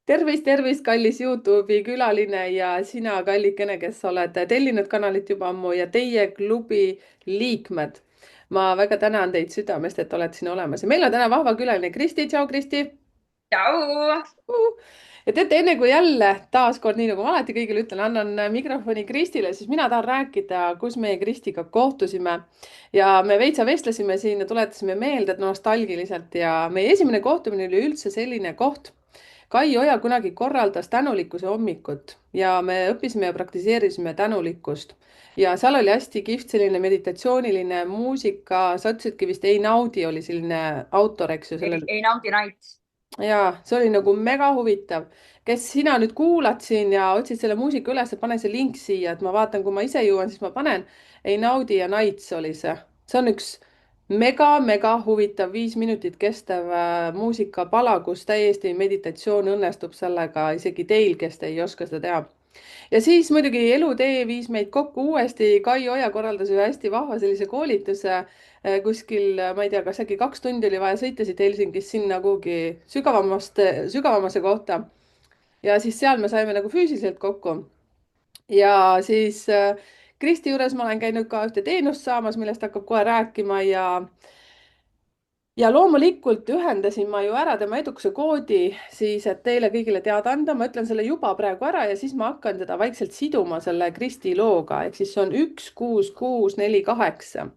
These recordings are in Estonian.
tervist, kallis Youtube'i külaline ja sina, kallikene, kes oled tellinud kanalit juba ammu ja teie klubi liikmed. ma väga tänan teid südamest, et olete siin olemas ja meil on täna vahva külaline Kristi. Tšau, Kristi. Tšau! Ja teate, enne kui jälle taaskord, nii nagu ma alati kõigile ütlen, annan mikrofoni Kristile, siis mina tahan rääkida, kus meie Kristiga kohtusime. ja me veitsa vestlesime siin ja tuletasime meelde, et nostalgiliselt ja meie esimene kohtumine oli üldse selline koht. Kai Oja kunagi korraldas tänulikkuse hommikut ja me õppisime ja praktiseerisime tänulikkust. ja seal oli hästi kihvt selline meditatsiooniline muusika, sa ütlesidki vist Ei naudi oli selline autor, eks ju, sellel. Ei naudi night. Ja see oli nagu mega huvitav. Kes sina nüüd kuulad siin ja otsid selle muusika üles, pane see link siia, et ma vaatan, kui ma ise jõuan, siis ma panen. Ei naudi ja Nights oli see. See on üks mega huvitav 5 minutit kestev muusikapala, kus täiesti meditatsioon õnnestub sellega isegi teil, kes te ei oska seda teha. Ja siis muidugi elutee viis meid kokku uuesti. Kai Oja korraldas ühe hästi vahva sellise koolituse kuskil, ma ei tea, kas äkki 2 tundi oli vaja sõita siit Helsingist sinna kuhugi sügavamasse kohta. ja siis seal me saime nagu füüsiliselt kokku. ja siis Kristi juures ma olen käinud ka ühte teenust saamas, millest hakkab kohe rääkima ja loomulikult ühendasin ma ju ära tema edukuse koodi siis, et teile kõigile teada anda, ma ütlen selle juba praegu ära ja siis ma hakkan teda vaikselt siduma selle Kristi looga, ehk siis see on 16648.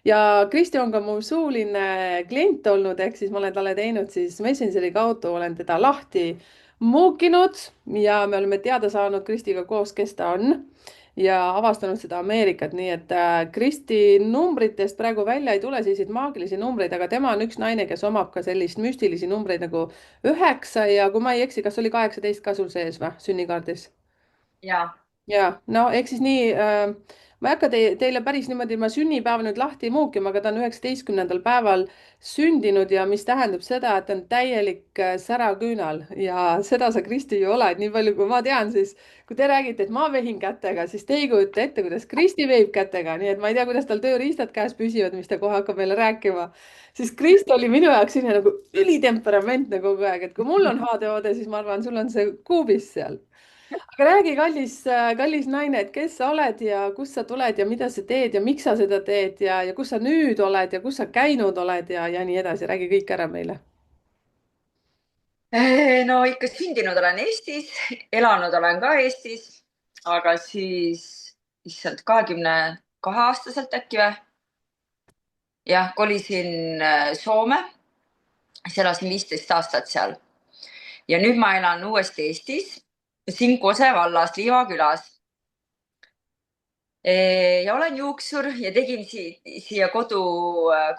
ja Kristi on ka mu suuline klient olnud, ehk siis ma olen talle teinud siis Messengeri kaudu, olen teda lahti muukinud ja me oleme teada saanud Kristiga koos, kes ta on ja avastanud seda Ameerikat, nii et Kristi numbritest praegu välja ei tule selliseid maagilisi numbreid, aga tema on üks naine, kes omab ka sellist müstilisi numbreid nagu 9 ja kui ma ei eksi, kas oli 18 ka sul sees või sünnikaardis? Ja. ja no ehk siis nii ma ei hakka teile päris niimoodi oma sünnipäeva nüüd lahti muukima, aga ta on 19. päeval sündinud ja mis tähendab seda, et ta on täielik säraküünal ja seda sa, Kristi, ju oled, nii palju kui ma tean, siis kui te räägite, et ma vehin kätega, siis te ei kujuta ette, kuidas Kristi veeb kätega, nii et ma ei tea, kuidas tal tööriistad käes püsivad, mis ta kohe hakkab meile rääkima. siis Kristi oli minu jaoks selline nagu ülitemperamentne kogu aeg, et kui mul on HDOD, siis ma arvan, sul on see kuubis seal. aga räägi, kallis naine, et kes sa oled ja kust sa tuled ja mida sa teed ja miks sa seda teed ja kus sa nüüd oled ja kus sa käinud oled ja nii edasi, räägi kõik ära meile. No ikka sündinud olen Eestis, elanud olen ka Eestis, aga siis issand 22-aastaselt äkki või? Jah, kolisin Soome, siis elasin 15 aastat seal ja nüüd ma elan uuesti Eestis, siin Kose vallas Liiva külas. Ja olen juuksur ja tegin siia kodu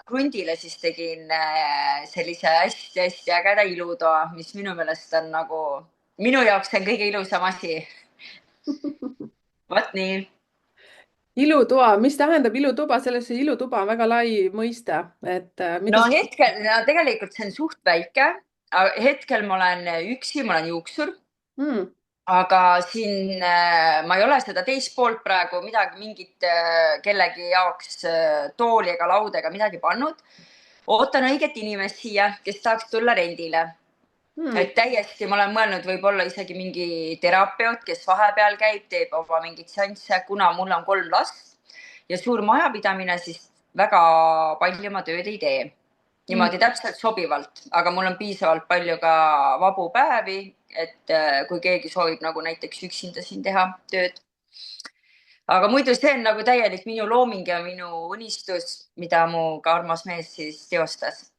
krundile, siis tegin sellise hästi-hästi ägeda ilutoa, mis minu meelest on nagu, minu jaoks on kõige ilusam asi. Vot nii. ilutoa, mis tähendab ilutuba, selles ilutuba on väga lai mõiste, et No mida hetkel, no tegelikult see on suht väike. Hetkel ma olen üksi, ma olen juuksur. mm, Aga siin ma ei ole seda teist poolt praegu midagi, mingit kellegi jaoks tooli ega lauda ega midagi pannud. Ootan õiget inimest siia, kes tahaks tulla rendile. mm, Et täiesti ma olen mõelnud võib-olla isegi mingi terapeut, kes vahepeal käib, teeb oma mingeid seansse, kuna mul on 3 last ja suur majapidamine, siis väga palju ma tööd ei tee. mm. Niimoodi täpselt sobivalt, aga mul on piisavalt palju ka vabu päevi, et kui keegi soovib nagu näiteks üksinda siin teha tööd. Aga muidu see on nagu täielik minu looming ja minu unistus, mida mu ka armas mees siis teostas.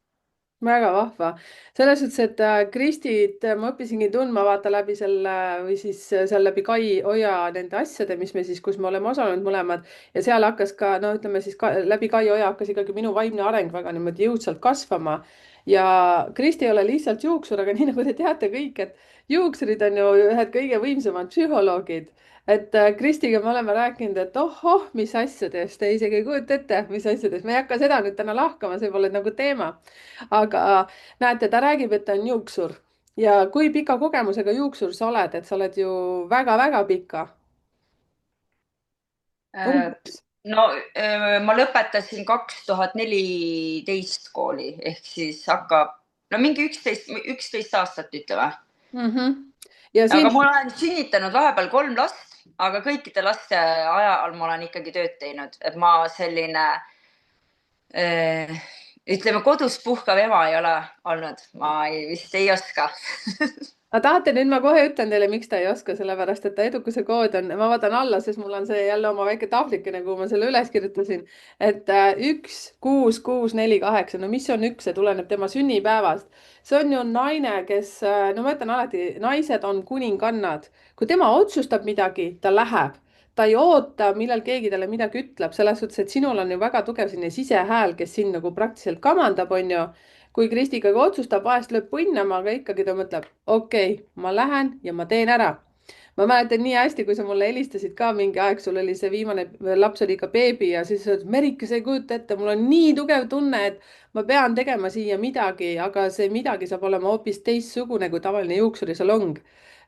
väga vahva. selles suhtes, et Kristit ma õppisingi tundma vaata läbi selle või siis seal läbi Kai Oja nende asjade, mis me siis, kus me oleme osalenud mõlemad ja seal hakkas ka, no ütleme siis läbi Kai Oja hakkas ikkagi minu vaimne areng väga niimoodi jõudsalt kasvama. ja Kristi ei ole lihtsalt juuksur, aga nii nagu te teate kõik, et juuksurid on ju ühed kõige võimsamad psühholoogid. et Kristiga me oleme rääkinud, et ohoh, mis asjadest, te isegi ei kujuta ette, mis asjadest, me ei hakka seda nüüd täna lahkama, see pole nagu teema. aga näete, ta räägib, et ta on juuksur ja kui pika kogemusega juuksur sa oled, et sa oled ju väga-väga pika. umbes. No ma lõpetasin 2014 kooli ehk siis hakkab, no mingi 11 aastat ütleme. mm. ja aga siin ma olen sünnitanud vahepeal 3 last, aga kõikide laste ajal ma olen ikkagi tööd teinud, et ma selline äh, ütleme, kodus puhkav ema ei ole olnud, vist ei oska. aga tahate nüüd, ma kohe ütlen teile, miks ta ei oska, sellepärast et ta edukuse kood on, ma vaatan alla, sest mul on see jälle oma väike tahvlikene, kuhu ma selle üles kirjutasin, et 1, 6, 6, 4, 8, no mis on üks, see tuleneb tema sünnipäevast. see on ju naine, kes, no ma ütlen alati, naised on kuningannad. kui tema otsustab midagi, ta läheb. ta ei oota, millal keegi talle midagi ütleb, selles suhtes, et sinul on ju väga tugev selline sisehääl, kes sind nagu praktiliselt kamandab, onju. kui Kristi ikkagi otsustab, vahest lööb põnnama, aga ikkagi ta mõtleb, okei okay,, ma lähen ja ma teen ära. ma mäletan nii hästi, kui sa mulle helistasid ka mingi aeg, sul oli see viimane laps oli ikka beebi ja siis sa ütlesid, Merike, sa ei kujuta ette, mul on nii tugev tunne, et ma pean tegema siia midagi, aga see midagi saab olema hoopis teistsugune kui tavaline juuksurisalong.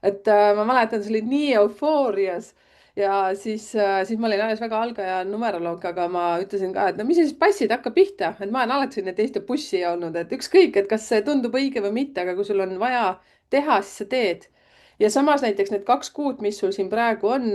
et ma mäletan, sa olid nii eufoorias ja siis ma olin alles väga algaja numeroloog, aga ma ütlesin ka, et no mis sa siis passid, hakka pihta, et ma olen alati selline teiste bussi olnud, et ükskõik, et kas see tundub õige või mitte, aga kui sul on vaja teha, siis sa teed. ja samas näiteks need 2 kuud, mis sul siin praegu on,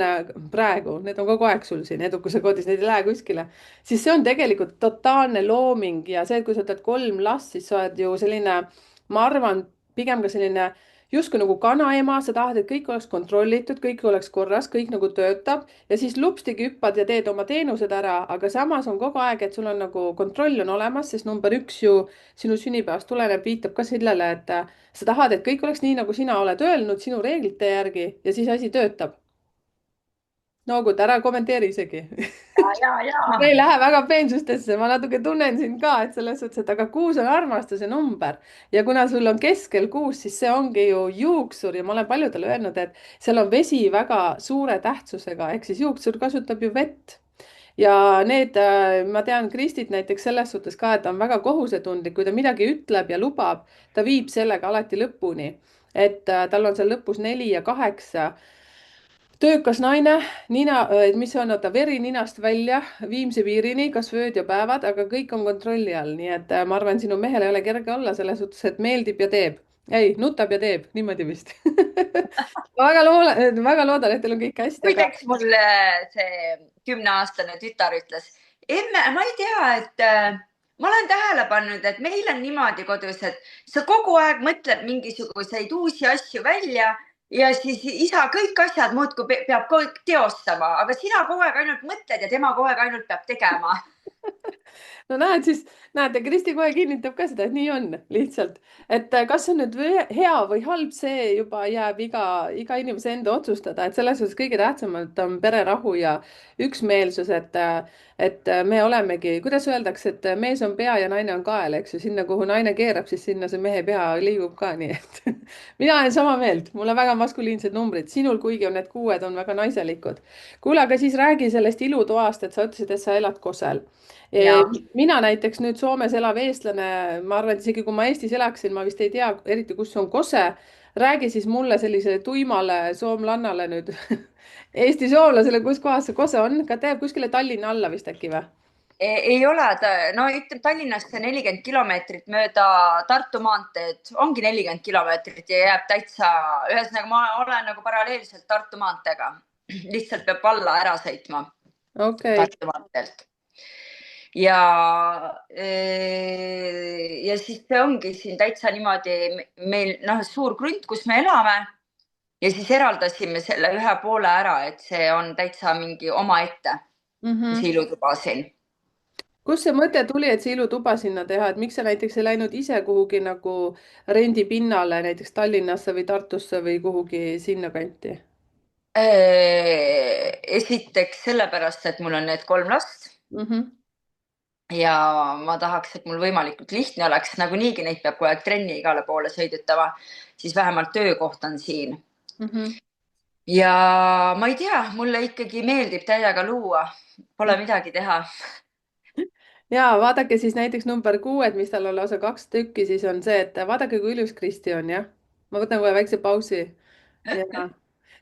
praegu, need on kogu aeg sul siin edukuse koodis, need ei lähe kuskile, siis see on tegelikult totaalne looming ja see, et kui sa võtad 3 last, siis sa oled ju selline, ma arvan, pigem ka selline justkui nagu kanaema, sa tahad, et kõik oleks kontrollitud, kõik oleks korras, kõik nagu töötab ja siis lupstigi hüppad ja teed oma teenused ära, aga samas on kogu aeg, et sul on nagu kontroll on olemas, sest number 1 ju sinu sünnipäevast tuleneb, viitab ka sellele, et sa tahad, et kõik oleks nii, nagu sina oled öelnud sinu reeglite järgi ja siis asi töötab. nooguta, ära kommenteeri isegi ma ei lähe väga peensustesse, ma natuke tunnen sind ka, et selles suhtes, et aga 6 on armastuse number ja kuna sul on keskel 6, siis see ongi ju juuksur ja ma olen paljudele öelnud, et seal on vesi väga suure tähtsusega, ehk siis juuksur kasutab ju vett. ja need, ma tean Kristit näiteks selles suhtes ka, et ta on väga kohusetundlik, kui ta midagi ütleb ja lubab, ta viib sellega alati lõpuni. et tal on seal lõpus 4 ja 8 töökas naine, nina, mis on, oota, veri ninast välja, viimse piirini, kas ööd ja päevad, aga kõik on kontrolli all, nii et ma arvan, sinu mehel ei ole kerge olla selles suhtes, et meeldib ja teeb. ei, nutab ja teeb, niimoodi vist ma väga loodan, et teil on kõik hästi, aga. muideks mulle see 10-aastane tütar ütles, emme, ma ei tea, et ma olen tähele pannud, et meil on niimoodi kodus, et sa kogu aeg mõtled mingisuguseid uusi asju välja ja siis isa kõik asjad muudkui peab kõik teostama, aga sina kogu aeg ainult mõtled ja tema kogu aeg ainult peab tegema. no näed, siis näete, Kristi kohe kinnitab ka seda, et nii on lihtsalt, et kas see on nüüd hea või halb, see juba jääb iga inimese enda otsustada, et selles suhtes kõige tähtsamalt on pererahu ja üksmeelsus, et me olemegi, kuidas öeldakse, et mees on pea ja naine on kael, eks ju, sinna, kuhu naine keerab, siis sinna see mehe pea liigub ka, nii et mina olen sama meelt, mul on väga maskuliinsed numbrid, sinul, kuigi on need 6 on väga naiselikud. kuule, aga siis räägi sellest ilutoast, et sa ütlesid, et sa elad Kosel. Ja mina näiteks nüüd Soomes elav eestlane, ma arvan, et isegi kui ma Eestis elaksin, ma vist ei tea eriti, kus on Kose. räägi siis mulle sellisele tuimale soomlannale nüüd Eesti soomlasele, kus kohas see Kose on, ka teeb kuskile Tallinna alla vist äkki või? ei ole, no ütleme Tallinnast 40 kilomeetrit mööda Tartu maanteed, ongi 40 kilomeetrit ja jääb täitsa, ühesõnaga ma olen nagu paralleelselt Tartu maanteega, lihtsalt peab valla ära sõitma okei. Tartu maanteelt. ja, ja siis see ongi siin täitsa niimoodi meil noh, suur krunt, kus me elame ja siis eraldasime selle 1 poole ära, et see on täitsa mingi omaette, Mm-hmm. see ilutuba siin. kust see mõte tuli, et see ilutuba sinna teha, et miks sa näiteks ei läinud ise kuhugi nagu rendipinnale, näiteks Tallinnasse või Tartusse või kuhugi sinnakanti? Esiteks sellepärast, et mul on need 3 last Mm-hmm. ja ma tahaks, et mul võimalikult lihtne oleks, nagunii neid peab kogu aeg trenni igale poole sõidutama, siis vähemalt töökoht on siin. Mm-hmm. ja ma ei tea, mulle ikkagi meeldib täiega luua, pole midagi teha. ja vaadake siis näiteks number 6, mis tal on lausa 2 tükki, siis on see, et vaadake, kui ilus Kristi on, jah. ma võtan kohe väikse pausi. ja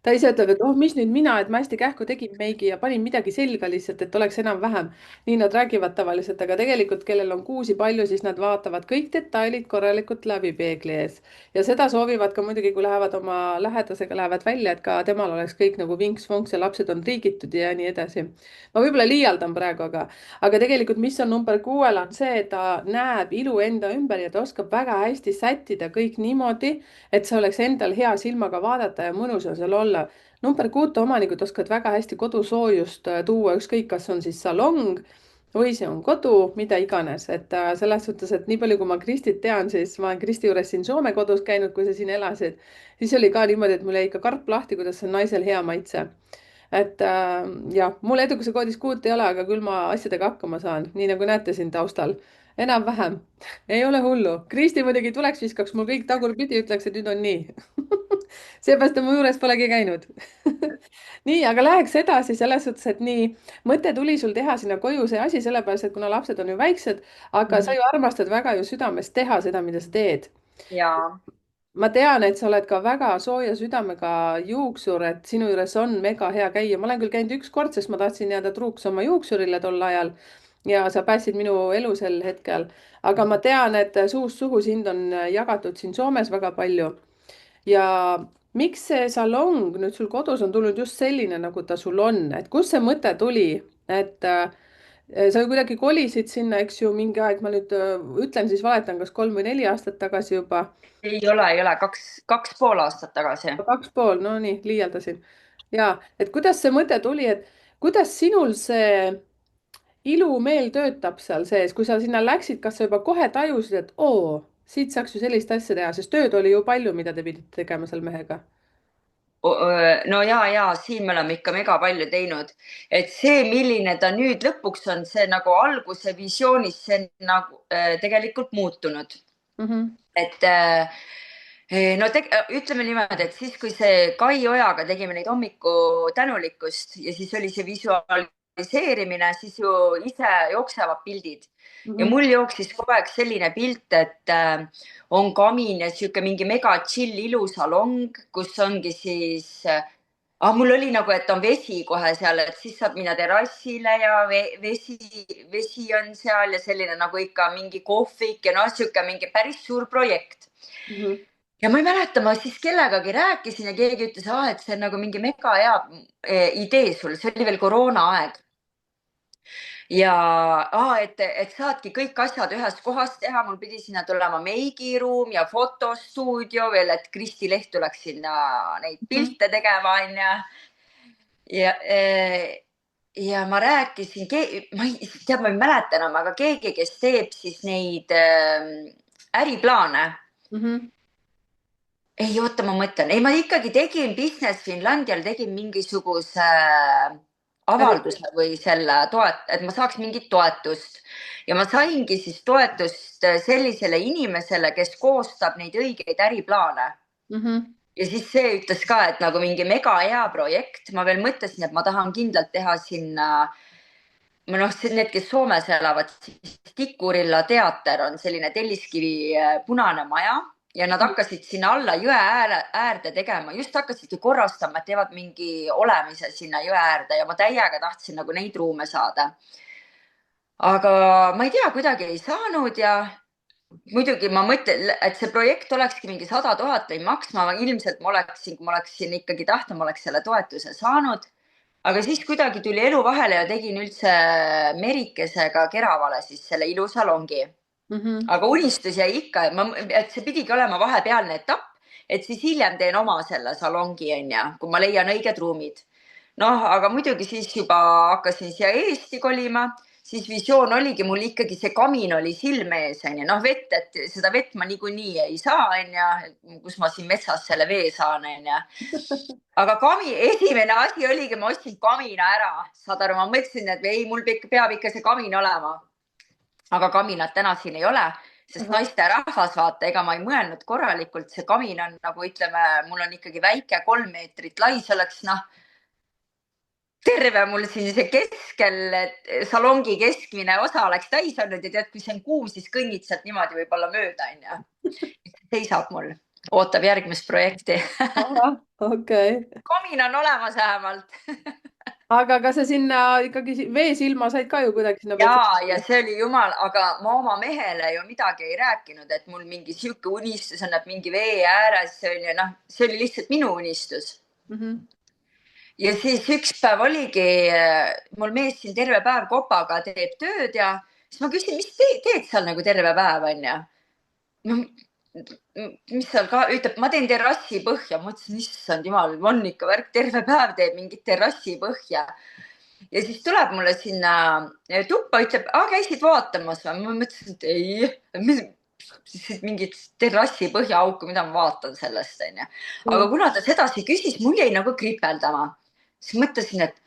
ta ise ütleb, et oh, mis nüüd mina, et ma hästi kähku tegin meigi ja panin midagi selga lihtsalt, et oleks enam-vähem. nii nad räägivad tavaliselt, aga tegelikult, kellel on kuusi palju, siis nad vaatavad kõik detailid korralikult läbi peegli ees. ja seda soovivad ka muidugi, kui lähevad oma lähedasega, lähevad välja, et ka temal oleks kõik nagu vinks-vonks ja lapsed on triigitud ja nii edasi. ma võib-olla liialdan praegu, aga tegelikult, mis on number 6-l, on see, et ta näeb ilu enda ümber ja ta oskab väga hästi sättida kõik niimoodi, et see oleks endal hea silmaga vaadata ja mõnus on seal olla. number 6 omanikud oskavad väga hästi kodusoojust tuua, ükskõik, kas on siis salong või see on kodu, mida iganes, et selles suhtes, et nii palju, kui ma Kristit tean, siis ma olen Kristi juures siin Soome kodus käinud, kui sa siin elasid, siis oli ka niimoodi, et mul jäi ikka karp lahti, kuidas on naisel hea maitse. Et jah, mul edukuse koodis 6 ei ole, aga küll ma asjadega hakkama saan, nii nagu näete siin taustal. enam-vähem, ei ole hullu. Kristi muidugi tuleks, viskaks mul kõik tagurpidi, ütleks, et nüüd on nii. seepärast ta mu juures polegi käinud. nii, aga läheks edasi selles suhtes, et nii, mõte tuli sul teha sinna koju see asi, sellepärast et kuna lapsed on ju väiksed, aga sa ju armastad väga ju südamest teha seda, mida sa teed. ja Ma tean, et sa oled ka väga sooja südamega juuksur, et sinu juures on mega hea käia. ma olen küll käinud üks kord, sest ma tahtsin jääda truuks oma juuksurile tol ajal ja sa päästsid minu elu sel hetkel. aga ma tean, et suust suhu sind on jagatud siin Soomes väga palju. ja miks see salong nüüd sul kodus on tulnud just selline, nagu ta sul on, et kust see mõte tuli, et sa ju kuidagi kolisid sinna, eks ju, mingi aeg, ma nüüd ütlen siis valetan, kas 3 või 4 aastat tagasi juba. ei ole, 2,5 aastat tagasi. 2,5, no nii, liialdasin. ja, et kuidas see mõte tuli, et kuidas sinul see ilumeel töötab seal sees, kui sa sinna läksid, kas sa juba kohe tajusid, et oo, siit saaks ju sellist asja teha, sest tööd oli ju palju, mida te pidite tegema seal mehega. No siin me oleme ikka mega palju teinud, et see, milline ta nüüd lõpuks on, see nagu alguse visioonis, see on nagu tegelikult muutunud. Mm-hmm. et no ütleme niimoodi, et siis, kui see Kai Ojaga tegime neid hommiku tänulikkust ja siis oli see visualiseerimine, siis ju ise jooksevad pildid ja Mm-hmm. mul jooksis kogu aeg selline pilt, et on kamin ja sihuke mingi mega chill ilusalong, kus ongi siis mul oli nagu, et on vesi kohe seal, et siis saab minna terrassile ja vesi on seal ja selline nagu ikka mingi kohvik ja noh, sihuke mingi päris suur projekt. Mm-hmm. ja ma ei mäleta, ma siis kellegagi rääkisin ja keegi ütles, et see on nagu mingi mega hea idee sul, see oli veel koroonaaeg. ja et saadki kõik asjad ühes kohas teha, mul pidi sinna tulema meigiruum ja fotostuudio veel, et Kristi Leht tuleks sinna neid pilte tegema, onju. ja ma rääkisin, ma ei mäleta enam, aga keegi, kes teeb siis neid äriplaane. Mm-hmm. ei, oota, ma mõtlen, ei, ma ikkagi tegin Business Finlandial, tegin mingisuguse avalduse või selle et ma saaks mingit toetust ja ma saingi siis toetust sellisele inimesele, kes koostab neid õigeid äriplaane. Mm-hmm. ja siis see ütles ka, et nagu mingi mega hea projekt, ma veel mõtlesin, et ma tahan kindlalt teha sinna, noh, need, kes Soomes elavad, siis Tikurilla teater on selline telliskivi punane maja ja nad hakkasid sinna alla jõe äärde tegema, just hakkasidki korrastama, et teevad mingi olemise sinna jõe äärde ja ma täiega tahtsin nagu neid ruume saada. aga ma ei tea, kuidagi ei saanud ja muidugi ma mõtlen, et see projekt olekski mingi 100 000 või maksma, ilmselt kui ma oleksin ikkagi tahtnud, ma oleks selle toetuse saanud. aga siis kuidagi tuli elu vahele ja tegin üldse Merikesega Keravale siis selle ilusalongi. Mm-hmm. aga unistus jäi ikka, et see pidigi olema vahepealne etapp, et siis hiljem teen oma selle salongi, onju, kui ma leian õiged ruumid. noh, aga muidugi siis juba hakkasin siia Eesti kolima, siis visioon oligi mul ikkagi see kamin oli silme ees, onju, noh, et seda vett ma niikuinii ei saa, onju, kus ma siin metsas selle vee saan, onju. aga esimene asi oligi, ma ostsin kamina ära, saad aru, ma mõtlesin, et ei, mul peab ikka see kamin olema. aga kaminat täna siin ei ole, sest naisterahvas, vaata, ega ma ei mõelnud korralikult, see kamin on nagu ütleme, mul on ikkagi väike 3 meetrit lai, see oleks terve mul siin see salongi keskmine osa oleks täis olnud ja tead, kui see on kuu, siis kõnnid sealt niimoodi võib-olla mööda, onju. seisab mul. ootab järgmist projekti. ahah, okei okay. komin on olemas vähemalt. aga kas sa sinna ikkagi veesilma said ka ju kuidagi sinna ja Peterburi? see oli jumal, aga ma oma mehele ju midagi ei rääkinud, et mul mingi sihuke unistus on, et mingi vee ääres on ju, noh, see oli lihtsalt minu unistus. Mhm. ja siis üks päev oligi, mul mees siin terve päev kopaga teeb tööd ja siis ma küsin, mis teed seal nagu terve päev onju. no mis seal ka, ütleb, ma teen terrassi põhja, ma mõtlesin, issand jumal, on ikka värk, terve päev teeb mingit terrassi põhja. ja siis tuleb mulle sinna tuppa, ütleb, käisid vaatamas või? ma mõtlesin, et ei, siis mingit terrassi põhjaauku, mida ma vaatan sellest onju. aga kuna ta sedasi küsis, mul jäi nagu kripeldama. siis mõtlesin, et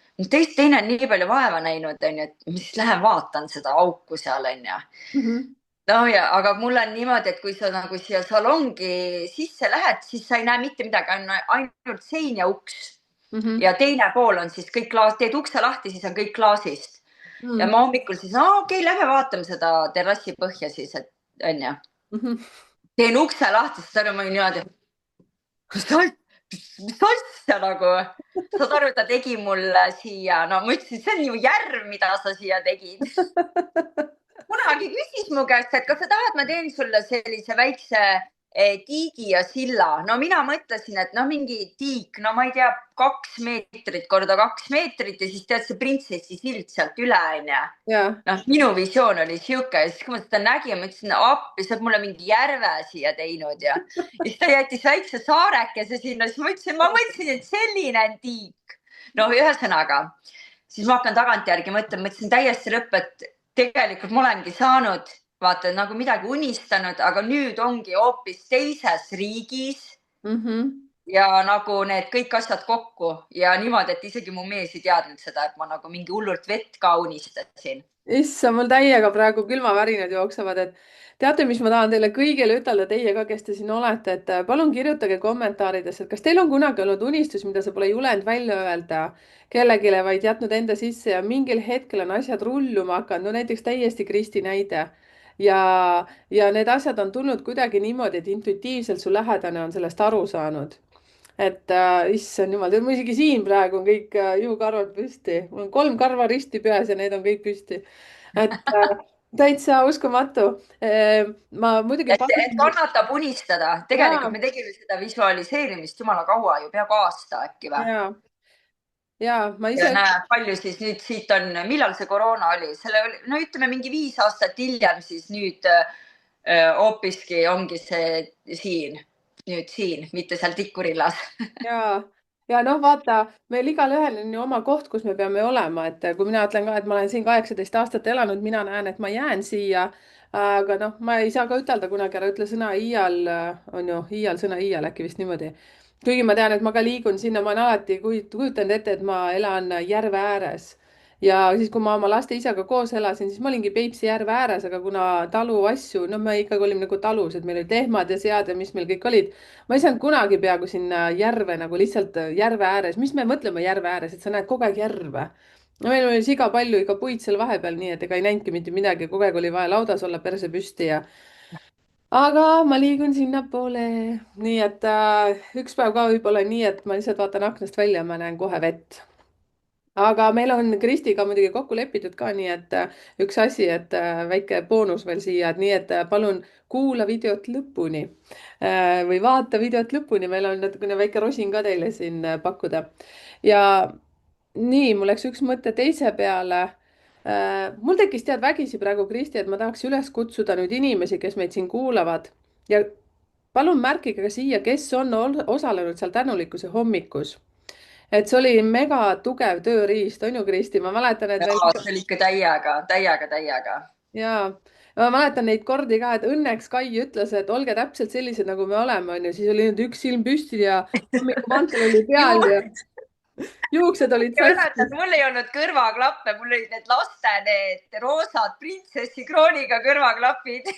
teine on nii palju vaeva näinud onju, et ma siis lähen vaatan seda auku seal onju. Mhm. no ja, aga mul on niimoodi, et kui sa nagu siia salongi sisse lähed, siis sa ei näe mitte midagi, on ainult sein ja uks. Mhm. ja teine pool on siis kõik klaas, teed ukse lahti, siis on kõik klaasist. ja Mhm. ma hommikul siis, okei, lähme vaatame seda terrassi põhja siis, et onju. Mhm. teen ukse lahti, siis täna ma olin niimoodi, mis asja nagu. saad aru, ta tegi mulle siia, no ma ütlesin, see on ju järv, mida sa siia tegid. kunagi küsis mu käest, et kas sa tahad, ma teen sulle sellise väikse tiigi ja silla. no mina mõtlesin, et no mingi tiik, no ma ei tea, 2 meetrit korda 2 meetrit ja siis tead see printsessi sild sealt üle onju. ja, noh, minu visioon oli sihuke ja siis, kui ma seda nägin, ma ütlesin appi, sa oled mulle mingi järve siia teinud ja siis ta jättis väikse saarekese sinna, siis ma mõtlesin, et selline on tiik. no ühesõnaga, siis ma hakkan tagantjärgi mõtlema, mõtlesin täiesti lõpp, et tegelikult ma olengi saanud, vaata nagu midagi unistanud, aga nüüd ongi hoopis teises riigis mhm. ja nagu need kõik asjad kokku ja niimoodi, et isegi mu mees ei teadnud seda, et ma nagu mingi hullult vett ka unistasin. issand, mul täiega praegu külmavärinad jooksevad, et teate, mis ma tahan teile kõigile ütelda, teie ka, kes te siin olete, et palun kirjutage kommentaaridesse, et kas teil on kunagi olnud unistus, mida sa pole julenud välja öelda kellelegi, vaid jätnud enda sisse ja mingil hetkel on asjad rulluma hakanud, no näiteks täiesti Kristi näide. ja, ja need asjad on tulnud kuidagi niimoodi, et intuitiivselt su lähedane on sellest aru saanud et issand jumal, tead mul isegi siin praegu on kõik juukarvad püsti, mul on 3 karva risti peas ja need on kõik püsti. et täitsa uskumatu. ma muidugi et pakun. kannatab unistada, tegelikult ja, me tegime seda visualiseerimist jumala kaua ju, peaaegu aasta äkki või? ja ma ja ise. näe, palju siis nüüd siit on, millal see koroona oli, selle oli, no ütleme mingi 5 aastat hiljem, siis nüüd hoopiski ongi see siin, nüüd siin, mitte seal Tikkurillas. ja, ja noh, vaata, meil igalühel on ju oma koht, kus me peame olema, et kui mina ütlen ka, et ma olen siin 18 aastat elanud, mina näen, et ma jään siia. aga noh, ma ei saa ka ütelda kunagi ära ütle sõna iial, on ju, iial sõna iial äkki vist niimoodi. kuigi ma tean, et ma ka liigun sinna, ma olen alati kujutanud ette, et ma elan järve ääres. ja siis, kui ma oma laste isaga koos elasin, siis ma olingi Peipsi järve ääres, aga kuna talu asju, no me ikkagi olime nagu talus, et meil olid lehmad ja sead ja mis meil kõik olid. ma ei saanud kunagi peaaegu sinna järve nagu lihtsalt järve ääres, mis me mõtleme järve ääres, et sa näed kogu aeg järve. no meil oli siga palju, ikka puid seal vahepeal, nii et ega ei näinudki mitte midagi, kogu aeg oli vaja laudas olla, perse püsti ja. aga ma liigun sinnapoole, nii et üks päev ka võib-olla nii, et ma lihtsalt vaatan aknast välja ja ma näen kohe vett. aga meil on Kristiga muidugi kokku lepitud ka nii, et üks asi, et väike boonus veel siia, et nii, et palun kuula videot lõpuni või vaata videot lõpuni, meil on natukene väike rosin ka teile siin pakkuda. ja nii, mul läks üks mõte teise peale. mul tekkis tead vägisi praegu, Kristi, et ma tahaks üles kutsuda nüüd inimesi, kes meid siin kuulavad ja palun märkige ka siia, kes on osalenud seal tänulikkuse hommikus, et see oli mega tugev tööriist, on ju, Kristi, ma mäletan, et veel. see oli ikka täiega, täiega, täiega. ja ma mäletan neid kordi ka, et õnneks Kai ütles, et olge täpselt sellised, nagu me oleme, on ju, siis oli nüüd üks silm püsti ja hommikumantel oli peal ja juuksed olid ja mäletad, sassis. mul ei olnud kõrvaklappe, mul olid need laste, need roosad printsessi krooniga kõrvaklapid.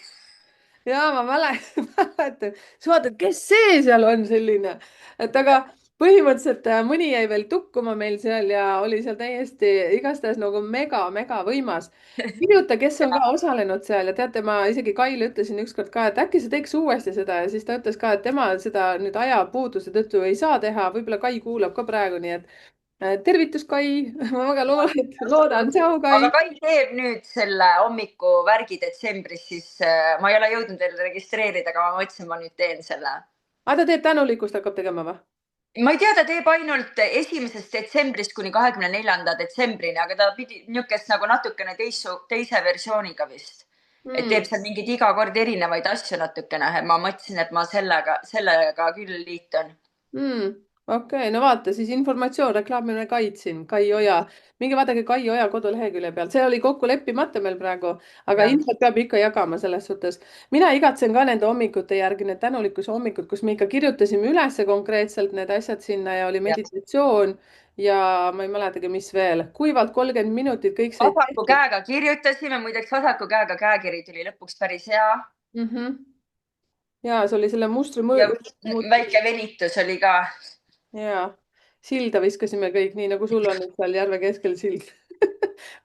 ja ma mäletan, mäletan, siis vaatad, kes see seal on selline, et aga põhimõtteliselt mõni jäi veel tukkuma meil seal ja oli seal täiesti igastahes nagu mega võimas. kirjuta, kes on ka osalenud seal ja teate, ma isegi Kaile ütlesin ükskord ka, et äkki sa teeks uuesti seda ja siis ta ütles ka, et tema seda nüüd ajapuuduse tõttu ei saa teha, võib-olla Kai kuulab ka praegu, nii et tervitus, Kai. ma väga loodan, tšau, aga Kai. Kai teeb nüüd selle hommikuvärgi detsembris, siis ma ei ole jõudnud veel registreerida, aga ma mõtlesin, ma nüüd teen selle. aga ta teeb tänulikkust, hakkab tegema või? ma ei tea, ta teeb ainult 1. detsembrist kuni 24. detsembrini, aga ta pidi niisugust nagu natukene teise versiooniga vist. et Hmm. teeb seal mingeid iga kord erinevaid asju natukene. ma mõtlesin, et ma sellega küll liitun. Okei, no vaata siis informatsioon, reklaamime Kaid siin, Kai Oja. minge vaadake Kai Oja kodulehekülje peal, see oli kokku leppimata meil praegu, aga jah, infot peab ikka jagama selles suhtes. mina igatsen ka nende hommikute järgi, need tänulikkuse hommikud, kus me ikka kirjutasime ülesse konkreetselt need asjad sinna ja oli jah. meditatsioon ja ma ei mäletagi, mis veel, kuivalt 30 minutit, kõik said vasaku tehtud käega kirjutasime, muideks vasaku käega käekiri tuli lõpuks päris hea. ja see oli selle mustri ja muutmine. väike venitus oli ka. ja silda viskasime kõik, nii nagu sul on nüüd seal järve keskel sild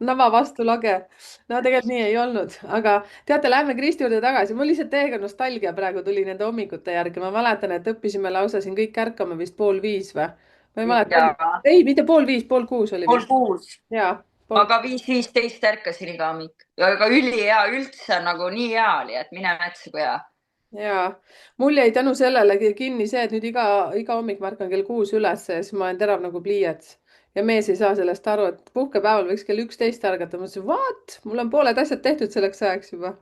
nava vastu lage. no tegelikult nii ei olnud, aga teate, lähme Kristi juurde tagasi. mul lihtsalt täiega nostalgia praegu tuli nende hommikute järgi. ma mäletan, et õppisime lausa siin kõik ärkama vist 4:30 või? ma ei mäleta, ja ei, mitte 5:30, 5:30 oli pool vist. kuus. ja, ma pool. ka 5:15 ärkasin iga hommik ja ka ülihea üldse, nagu nii hea oli, et mine mäleta, kui hea. ja mul jäi tänu sellele kinni see, et nüüd iga hommik ma ärkan kell 6 üles ja siis ma olen terav nagu pliiats. ja mees ei saa sellest aru, et puhkepäeval võiks kell 11 ärgata. ma mõtlesin, what, mul on pooled asjad tehtud selleks ajaks juba.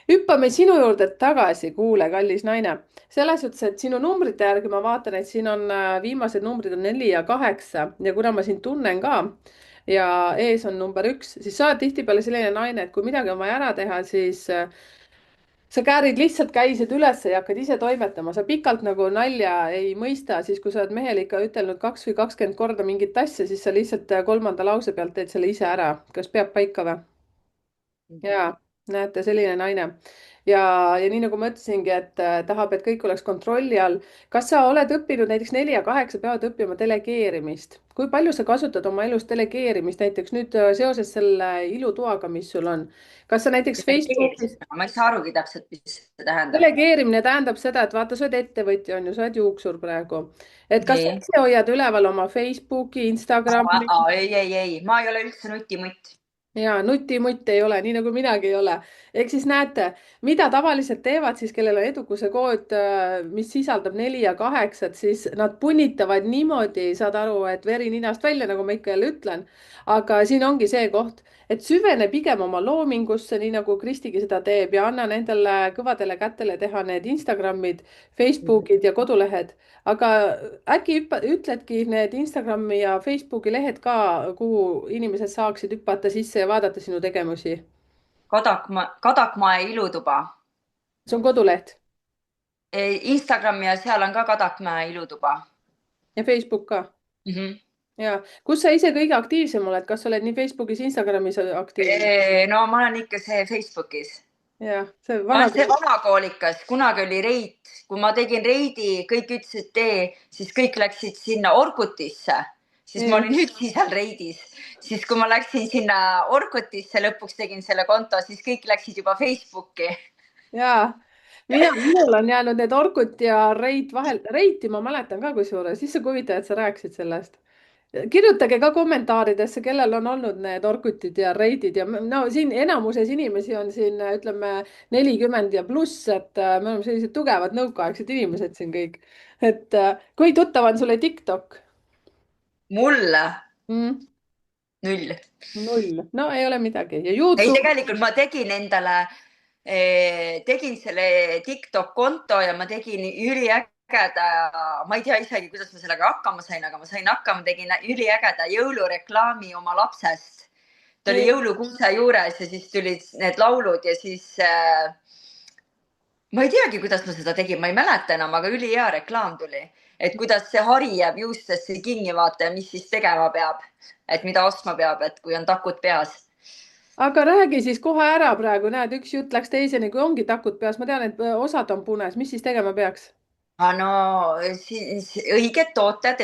hüppame sinu juurde tagasi, kuule, kallis naine. selles suhtes, et sinu numbrite järgi ma vaatan, et siin on viimased numbrid on 4 ja 8 ja kuna ma sind tunnen ka ja ees on number 1, siis sa oled tihtipeale selline naine, et kui midagi on vaja ära teha, siis sa käärid lihtsalt käised üles ja hakkad ise toimetama, sa pikalt nagu nalja ei mõista, siis kui sa oled mehele ikka ütelnud 2 või 20 korda mingit asja, siis sa lihtsalt kolmanda lause pealt teed selle ise ära. kas peab paika või? ja näete, selline naine. ja nii nagu ma ütlesingi, et tahab, et kõik oleks kontrolli all. kas sa oled õppinud näiteks 4 ja 8 peavad õppima delegeerimist? kui palju sa kasutad oma elus delegeerimist näiteks nüüd seoses selle ilutoaga, mis sul on? kas sa näiteks Facebookis ma ei saa arugi täpselt, mis see tähendab. delegeerimine tähendab seda, et vaata, sa oled ettevõtja, on ju, sa oled juuksur praegu. et kas sa nii. ise hoiad üleval oma Facebooki, Instagrami? ei, ma ei ole üldse nutimutt. ja nutimutt ei ole, nii nagu minagi ei ole. ehk siis näete, mida tavaliselt teevad siis, kellel on edukuse kood, mis sisaldab 4 ja 8, siis nad punnitavad niimoodi, saad aru, et veri ninast välja, nagu ma ikka jälle ütlen. aga siin ongi see koht, et süvene pigem oma loomingusse, nii nagu Kristigi seda teeb ja anna nendele kõvadele kätele teha need Instagramid, Facebookid ja kodulehed. aga äkki ütledki need Instagrami ja Facebooki lehed ka, kuhu inimesed saaksid hüpata sisse ja vaadata sinu tegevusi? Kadakmae ilutuba. see on koduleht Instagram ja seal on ka Kadakmäe ilutuba. ja Facebook ka. Mhm. ja kus sa ise kõige aktiivsem oled, kas sa oled nii Facebookis, Instagramis aktiivne? no ma olen ikka see Facebookis. jah, see ma vana. olen see vanakoolikas, kunagi oli Reit, kui ma tegin Reidi, kõik ütlesid tee, siis kõik läksid sinna Orkutisse, siis ma olin üksi seal Reidis, siis kui ma läksin sinna Orkutisse, lõpuks tegin selle konto, siis kõik läksid juba Facebooki. ja minul on jäänud need Orkut ja Reit vahel. Reiti ma mäletan ka kusjuures, issand kui huvitav, et sa rääkisid sellest. kirjutage ka kommentaaridesse, kellel on olnud need Orkutid ja Reidid ja no siin enamuses inimesi on siin, ütleme 40 ja pluss, et me oleme sellised tugevad nõukaaegsed inimesed siin kõik. et kui tuttav on sulle TikTok mulle mm,? null. null, no ei ole midagi ja ei, Youtube. tegelikult ma tegin endale, tegin selle TikTok konto ja ma tegin üliägeda, ma ei tea isegi, kuidas ma sellega hakkama sain, aga ma sain hakkama, tegin üliägeda jõulureklaami oma lapsest. ta oli jõulukuuse juures ja siis tulid need laulud ja siis ma ei teagi, kuidas ma seda tegin, ma ei mäleta enam, aga ülihea reklaam tuli, et kuidas see hari jääb juustesse kinni, vaata ja mis siis tegema peab, et mida ostma peab, et kui on takud peas. aga räägi siis kohe ära praegu, näed, üks jutt läks teiseni, kui ongi takud peas, ma tean, et osad on punes, mis siis tegema peaks? no siis õiged tooted.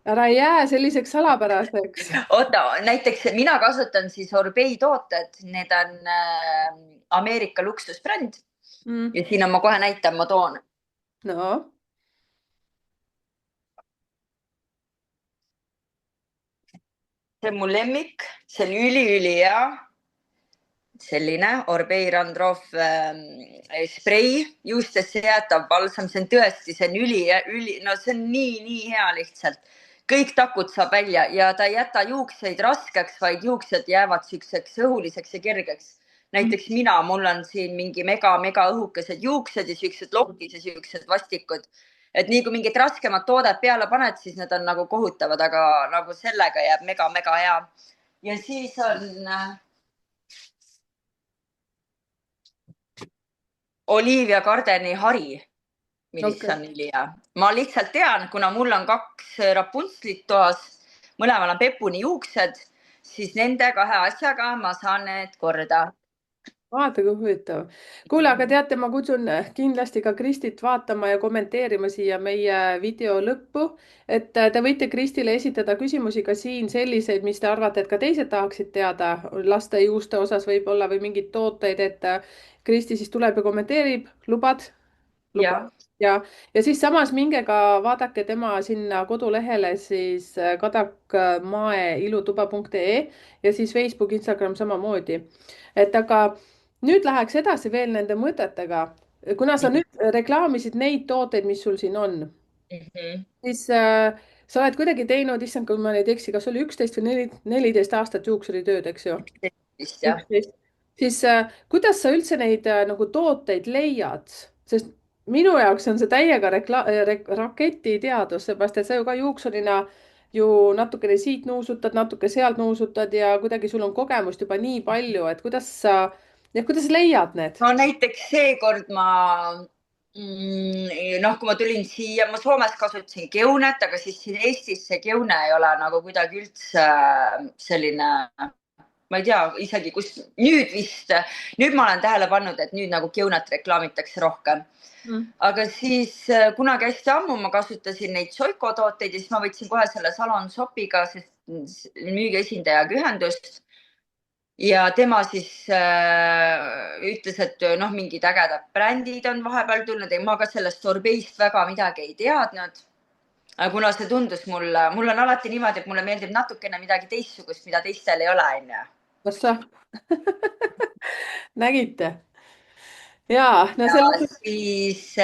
ära jää selliseks salapäraseks. oota, näiteks mina kasutan siis Orbei tooted, need on Ameerika luksusbränd Mm. ja siin on, ma kohe näitan, ma toon. no, see on mu lemmik, see on üli-ülihea. selline Orbei Randrof sprei, juustesse jäätav balsam, see on tõesti, see on no see on nii hea lihtsalt. kõik takud saab välja ja ta ei jäta juukseid raskeks, vaid juuksed jäävad siukseks õhuliseks ja kergeks. näiteks mina, mul on siin mingi mega õhukesed juuksed ja siuksed lokid ja siuksed vastikud. et nii kui mingit raskemat toodet peale paned, siis need on nagu kohutavad, aga nagu sellega jääb mega hea. ja siis on Olivia Gardeni hari, mis okei. on ülihea. ma lihtsalt tean, kuna mul on 2 Rapuntslit toas, mõlemal on pepuni juuksed, siis nende 2 asjaga ma saan need korda. vaata, kui huvitav. kuule, aga teate, ma kutsun kindlasti ka Kristit vaatama ja kommenteerima siia meie video lõppu, et te võite Kristile esitada küsimusi ka siin selliseid, mis te arvate, et ka teised tahaksid teada laste juuste osas võib-olla või mingeid tooteid, et Kristi siis tuleb ja kommenteerib, lubad? lubad. jah, Ja siis samas minge ka vaadake tema sinna kodulehele siis kadakmaeilutuba.ee ja siis Facebook, Instagram samamoodi. et aga nüüd läheks edasi veel nende mõtetega. kuna sa nüüd reklaamisid neid tooteid, mis sul siin on, siis sa oled kuidagi teinud, issand, kui ma nüüd ei eksi, kas oli 11 või 14 aastat juuksuritööd, eks ju? vist jah. 11. Siis kuidas sa üldse neid nagu tooteid leiad? Sest minu jaoks on see täiega raketiteadus, seepärast et sa ju ka juuksurina ju natukene siit nuusutad, natuke sealt nuusutad ja kuidagi sul on kogemust juba nii palju, et kuidas leiad need? no näiteks seekord ma noh, kui ma tulin siia, ma Soomes kasutasin keunet, aga siis siin Eestis see keune ei ole nagu kuidagi üldse selline, ma ei tea isegi kus, nüüd ma olen tähele pannud, et nüüd nagu keunat reklaamitakse rohkem. Mm. aga siis kunagi hästi ammu ma kasutasin neid Soiko tooteid ja siis ma võtsin kohe selle Salon Shopiga, sest müügiesindajaga ühendust. ja tema siis ütles, et noh, mingid ägedad brändid on vahepeal tulnud ja ma ka sellest Orbeist väga midagi ei teadnud. aga kuna see tundus mulle, mul on alati niimoodi, et mulle meeldib natukene midagi teistsugust, mida teistel ei ole, onju. kas sa nägite? ja, no ja selles mõttes. siis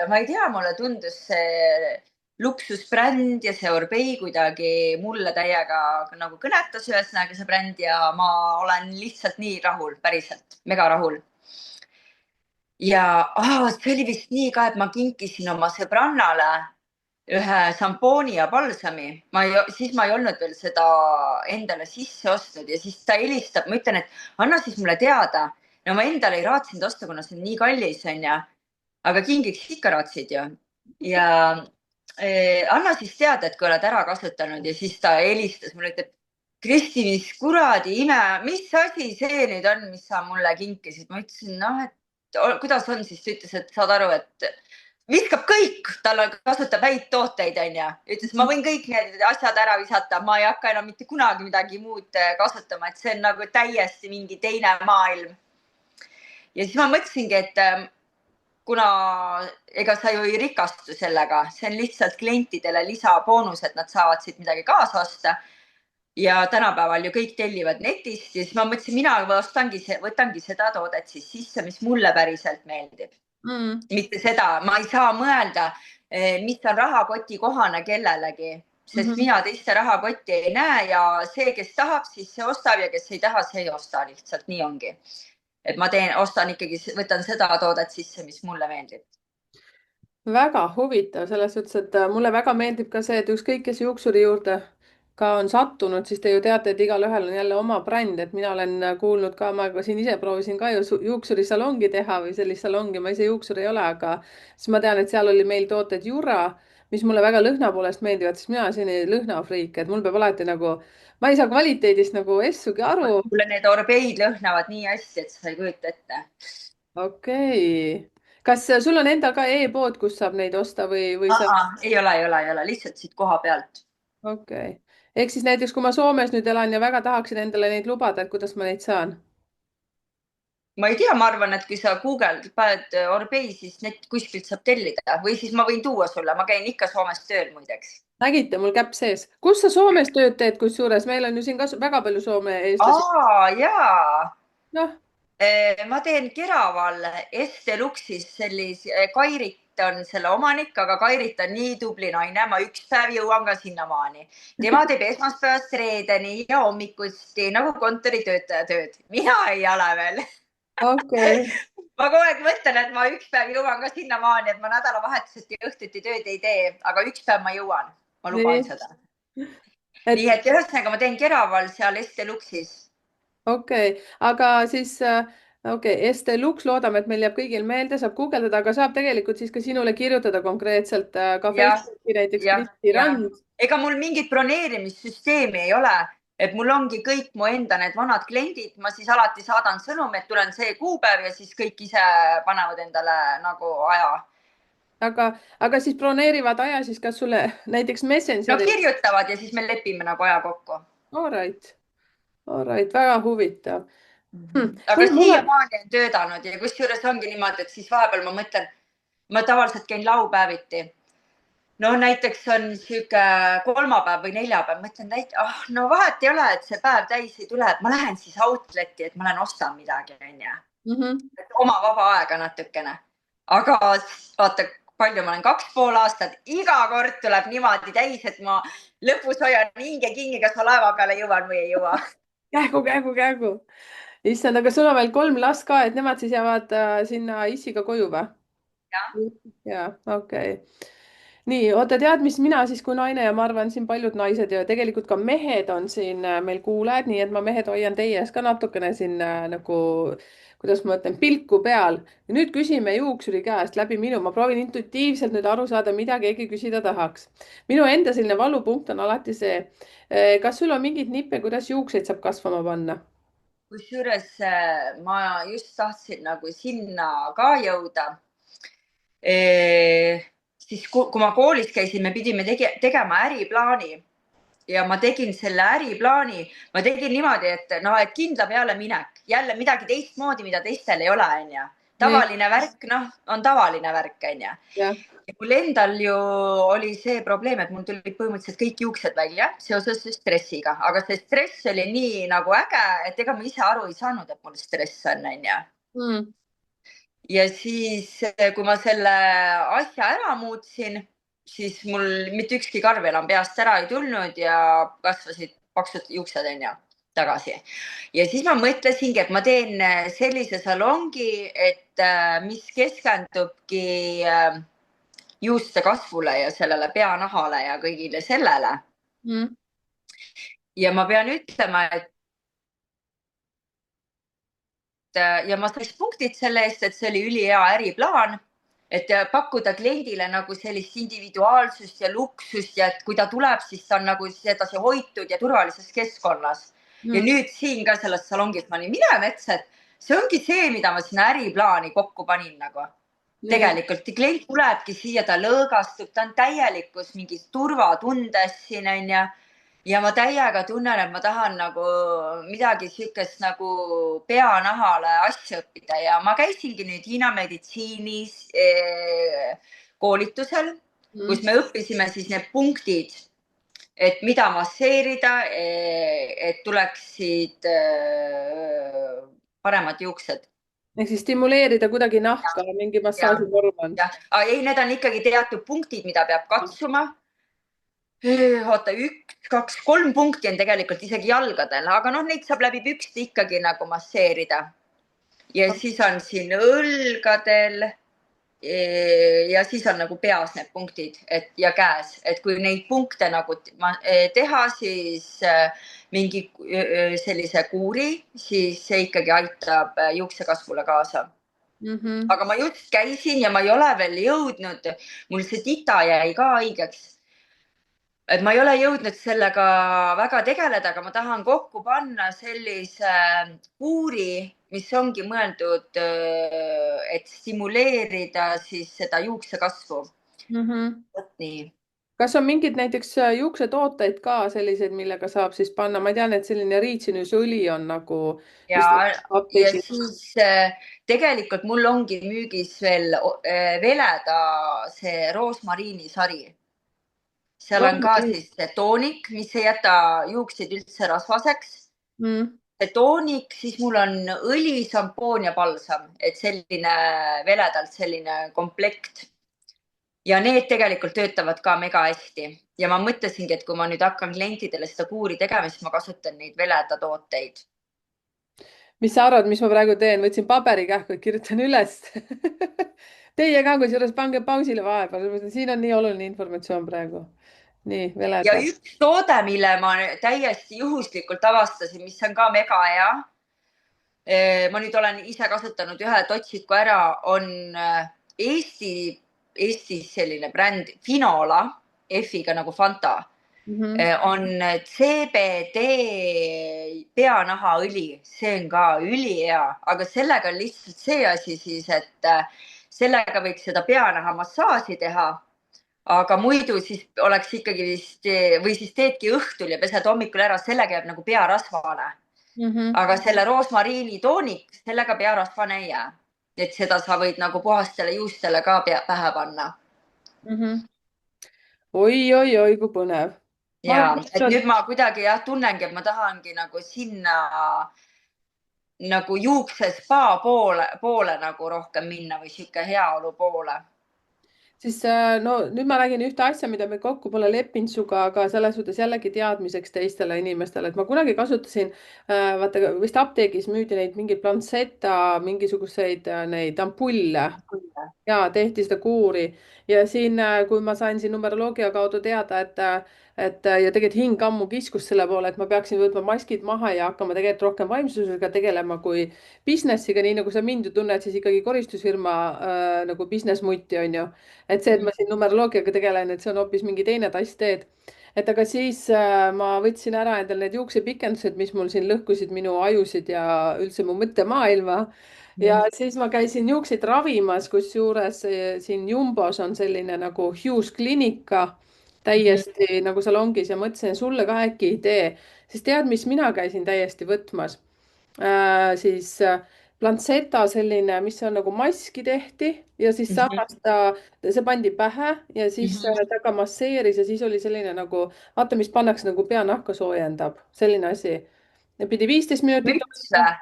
ma ei tea, mulle tundus see luksusbränd ja see Orbei kuidagi mulle täiega nagu kõnetas, ühesõnaga see bränd ja ma olen lihtsalt nii rahul, päriselt mega rahul. ja see oli vist nii ka, et ma kinkisin oma sõbrannale ühe šampooni ja palsami. siis ma ei olnud veel seda endale sisse ostnud ja siis ta helistab, ma ütlen, et anna siis mulle teada. no ma endale ei raatsinud osta, kuna see on nii kallis, onju. aga kingiks ikka raatsid ju. ja anna siis teada, et kui oled ära kasutanud ja siis ta helistas mulle, ütleb, Kristi, mis kuradi ime, mis asi see nüüd on, mis sa mulle kinkisid? ma ütlesin, noh, et kuidas on siis, ta ütles, et saad aru, et viskab kõik, tal kasutab häid tooteid, onju. ütles, ma võin kõik need asjad ära visata, ma ei hakka enam mitte kunagi midagi muud kasutama, et see on nagu täiesti mingi teine maailm. ja siis ma mõtlesingi, et kuna ega sa ju ei rikastu sellega, see on lihtsalt klientidele lisaboonus, et nad saavad siit midagi kaasa osta. ja tänapäeval ju kõik tellivad netist ja siis ma mõtlesin, mina võtangi seda toodet siis sisse, mis mulle päriselt meeldib. mitte seda, ma ei saa mõelda, mis on rahakoti kohane kellelegi, sest mina teiste rahakotti ei näe ja see, kes tahab, siis see ostab ja kes ei taha, see ei osta, lihtsalt nii ongi. et ma ostan ikkagi, võtan seda toodet sisse, mis mulle meeldib. väga huvitav selles suhtes, et mulle väga meeldib ka see, et ükskõik, kes juuksuri juurde ka on sattunud, siis te ju teate, et igalühel on jälle oma bränd, et mina olen kuulnud ka, ma ka siin ise proovisin ka ju juuksurisalongi teha või sellist salongi, ma ise juuksur ei ole, aga siis ma tean, et seal oli meil tooted Jura, mis mulle väga lõhna poolest meeldivad, sest mina olen selline lõhnafriik, et mul peab alati nagu, ma ei saa kvaliteedist nagu essugi aru. mulle need Orbeid lõhnavad nii hästi, et sa ei kujuta ette. okei. kas sul on endal ka e-pood, kus saab neid osta või sa? Ei ole, lihtsalt siit koha pealt. Okei okay. Ehk siis näiteks, kui ma Soomes nüüd elan ja väga tahaksin endale neid lubada, et kuidas ma neid saan? Ma ei tea, ma arvan, et kui sa Google paned Orbei, siis net kuskilt saab tellida või siis ma võin tuua sulle, ma käin ikka Soomes tööl muideks. nägite mul käpp sees, kus sa Soomes tööd teed, kusjuures meil on ju siin ka väga palju Soome eestlasi. Jaa. noh, Ma teen Keraval Esteluxis sellise, Kairit on selle omanik, aga Kairit on nii tubli naine, ma üks päev jõuan ka sinnamaani. Tema teeb esmaspäevast reedeni ja hommikusti nagu kontoritöötaja tööd. Mina ei ole veel. okei okay. Ma kogu aeg mõtlen, et ma üks päev jõuan ka sinnamaani, et ma nädalavahetuseti ja õhtuti tööd ei tee, aga üks päev ma jõuan. Ma luban nii, seda. et Nii et ühesõnaga ma teen Keraval seal Esteluxis. okei okay. Aga siis okei okay. Este Lux, loodame, et meil jääb kõigil meelde, saab guugeldada, aga saab tegelikult siis ka sinule kirjutada konkreetselt ka Jah, Facebooki näiteks jah, Kristi jah. Rand. Ega mul mingit broneerimissüsteemi ei ole, et mul ongi kõik mu enda need vanad kliendid, ma siis alati saadan sõnumi, et tulen see kuupäev ja siis kõik ise panevad endale nagu aja. aga siis broneerivad aja siis kas sulle näiteks No Messengeri? kirjutavad ja siis me lepime nagu aja kokku. All right, all right, väga huvitav Aga kuule, mul on. siiamaani on töötanud ja kusjuures ongi niimoodi, et siis vahepeal ma mõtlen, ma tavaliselt käin laupäeviti. No näiteks on sihuke kolmapäev või neljapäev, mõtlen, no vahet ei ole, et see päev täis ei tule, et ma lähen siis outlet'i, et ma lähen ostan midagi, onju. Oma vaba aega natukene. Aga vaata, palju ma olen 2,5 aastat, iga kord tuleb niimoodi täis, et ma lõpus hoian hinge kinni, kas ma laeva peale jõuan või ei jõua. kähku. Issand, aga sul on veel 3 last ka, et nemad siis jäävad sinna issiga koju või? Jah. jaa, okei okay. Nii, oota, tead, mis mina siis kui naine ja ma arvan, siin paljud naised ja tegelikult ka mehed on siin meil kuulajad, nii et ma mehed hoian teie ees ka natukene siin nagu, kuidas ma ütlen, pilku peal. ja nüüd küsime juuksuri käest läbi minu, ma proovin intuitiivselt nüüd aru saada, mida keegi küsida tahaks. minu enda selline valupunkt on alati see, kas sul on mingeid nippe, kuidas juukseid saab kasvama panna? Kusjuures ma just tahtsin nagu sinna ka jõuda. Siis kui ma koolis käisin, me pidime tegema äriplaani ja ma tegin selle äriplaani, ma tegin niimoodi, et kindla peale minek, jälle midagi teistmoodi, mida teistel ei ole, onju. Tavaline värk, on tavaline värk, onju. Ja mul endal ju oli see probleem, et mul tulid põhimõtteliselt kõik juuksed välja seoses stressiga, aga see stress oli nii nagu äge, et ega ma ise aru ei saanud, et mul stress on, onju. Ja siis, kui ma selle asja ära muutsin, siis mul mitte ükski karv enam peast ära ei tulnud ja kasvasid paksud juuksed, onju, tagasi. Ja siis ma mõtlesingi, et ma teen sellise salongi, et mis keskendubki juuste kasvule ja sellele peanahale ja kõigile sellele. Ja ma pean ütlema, et ja ma sain punktid selle eest, et see oli ülihea äriplaan, et pakkuda kliendile nagu sellist individuaalsust ja luksust ja et kui ta tuleb, siis ta on nagu sedasi hoitud ja turvalises keskkonnas. Ja nüüd siin ka selles salongis ma olin, mine metsa, et see ongi see, mida ma sinna äriplaani kokku panin nagu. Tegelikult klient tulebki siia, ta lõõgastub, ta on täielikus mingis turvatundes siin, onju. Ja ma täiega tunnen, et ma tahan nagu midagi sükest nagu peanahale asja õppida ja ma käisingi nüüd Hiina meditsiinis koolitusel, kus me õppisime siis need punktid, et mida masseerida, et tuleksid paremad juuksed. Ehk siis stimuleerida kuidagi nahka, mingi massaaživorm on. Ei, need on ikkagi teatud punktid, mida peab katsuma. Oota, 1, 2, 3 punkti on tegelikult isegi jalgadel, aga neid saab läbi pükste ikkagi nagu masseerida. Ja siis on siin õlgadel ja siis on nagu peas need punktid ja käes, et kui neid punkte nagu teha, siis mingi sellise kuuri, siis see ikkagi aitab juuksekasvule kaasa. Aga ma just käisin ja ma ei ole veel jõudnud, mul see tita jäi ka haigeks. et ma ei ole jõudnud sellega väga tegeleda, aga ma tahan kokku panna sellise kuuri, mis ongi mõeldud, et stimuleerida siis seda juuksekasvu. mm. -hmm. Nii. kas on mingeid näiteks juuksetooteid ka selliseid, millega saab siis panna, ma tean, et selline riitsinusõli on nagu, ja, mis ja apteegis. siis tegelikult mul ongi müügis veel Veleda see roosmariinisari. seal on ka siis see toonik, mis ei jäta juukseid üldse rasvaseks. Mm. See toonik, siis mul on õli, šampoon ja palsam, et selline Veledalt selline komplekt. ja need tegelikult töötavad ka mega hästi ja ma mõtlesingi, et kui ma nüüd hakkan klientidele seda kuuri tegema, siis ma kasutan neid Veleda tooteid. mis sa arvad, mis ma praegu teen, võtsin paberi kähku, kirjutan üles Teie ka, kusjuures pange pausile vahepeal, siin on nii oluline informatsioon praegu. nii, ja Veleda. üks toode, mille ma täiesti juhuslikult avastasin, mis on ka mega hea. ma nüüd olen ise kasutanud ühe totsiku ära, on Eestis selline bränd Finola, F-iga nagu Fanta. Mm -hmm. on CBD peanahaõli, see on ka ülihea, aga sellega on lihtsalt see asi siis, et sellega võiks seda peanaha massaaži teha. aga muidu siis oleks ikkagi vist või siis teedki õhtul ja pesed hommikul ära, sellega jääb nagu pea rasvane. Mm -hmm. aga selle roosmariini toonik, sellega pea rasvane ei jää. et seda sa võid nagu puhastele juustele ka pähe panna. Mm -hmm. oi, kui põnev. ja, et nüüd ma kuidagi jah, tunnengi, et ma tahangi nagu sinna nagu juuksespa poole nagu rohkem minna või sihuke heaolu poole. siis no nüüd ma räägin ühte asja, mida me kokku pole leppinud sinuga, aga selles suhtes jällegi teadmiseks teistele inimestele, et ma kunagi kasutasin, vaata vist apteegis müüdi neid mingeid Planceta mingisuguseid neid ampulle ja tehti seda kuuri ja siin, kui ma sain siin numeroloogia kaudu teada, et ja tegelikult hing ammu kiskus selle poole, et ma peaksin võtma maskid maha ja hakkama tegelikult rohkem vaimsusega tegelema kui business'iga, nii nagu sa mind ju tunned, siis ikkagi koristusfirma nagu business mutti on ju. et see, et ma siin numeroloogiaga tegelen, et see on hoopis mingi teine tass teed. et aga siis ma võtsin ära endale need juuksepikendused, mis mul siin lõhkusid minu ajusid ja üldse mu mõttemaailma ja siis ma käisin juukseid ravimas, kusjuures siin Jumbos on selline nagu Hughes Clinica täiesti nagu salongis ja mõtlesin, sulle ka äkki ei tee, siis tead, mis mina käisin täiesti võtmas siis Planceta selline, mis on nagu maski tehti ja siis samas see pandi pähe ja siis ta ka masseeris ja siis oli selline nagu, vaata, mis pannakse nagu peanahka soojendab, selline asi. pidi 15 minutit müts või?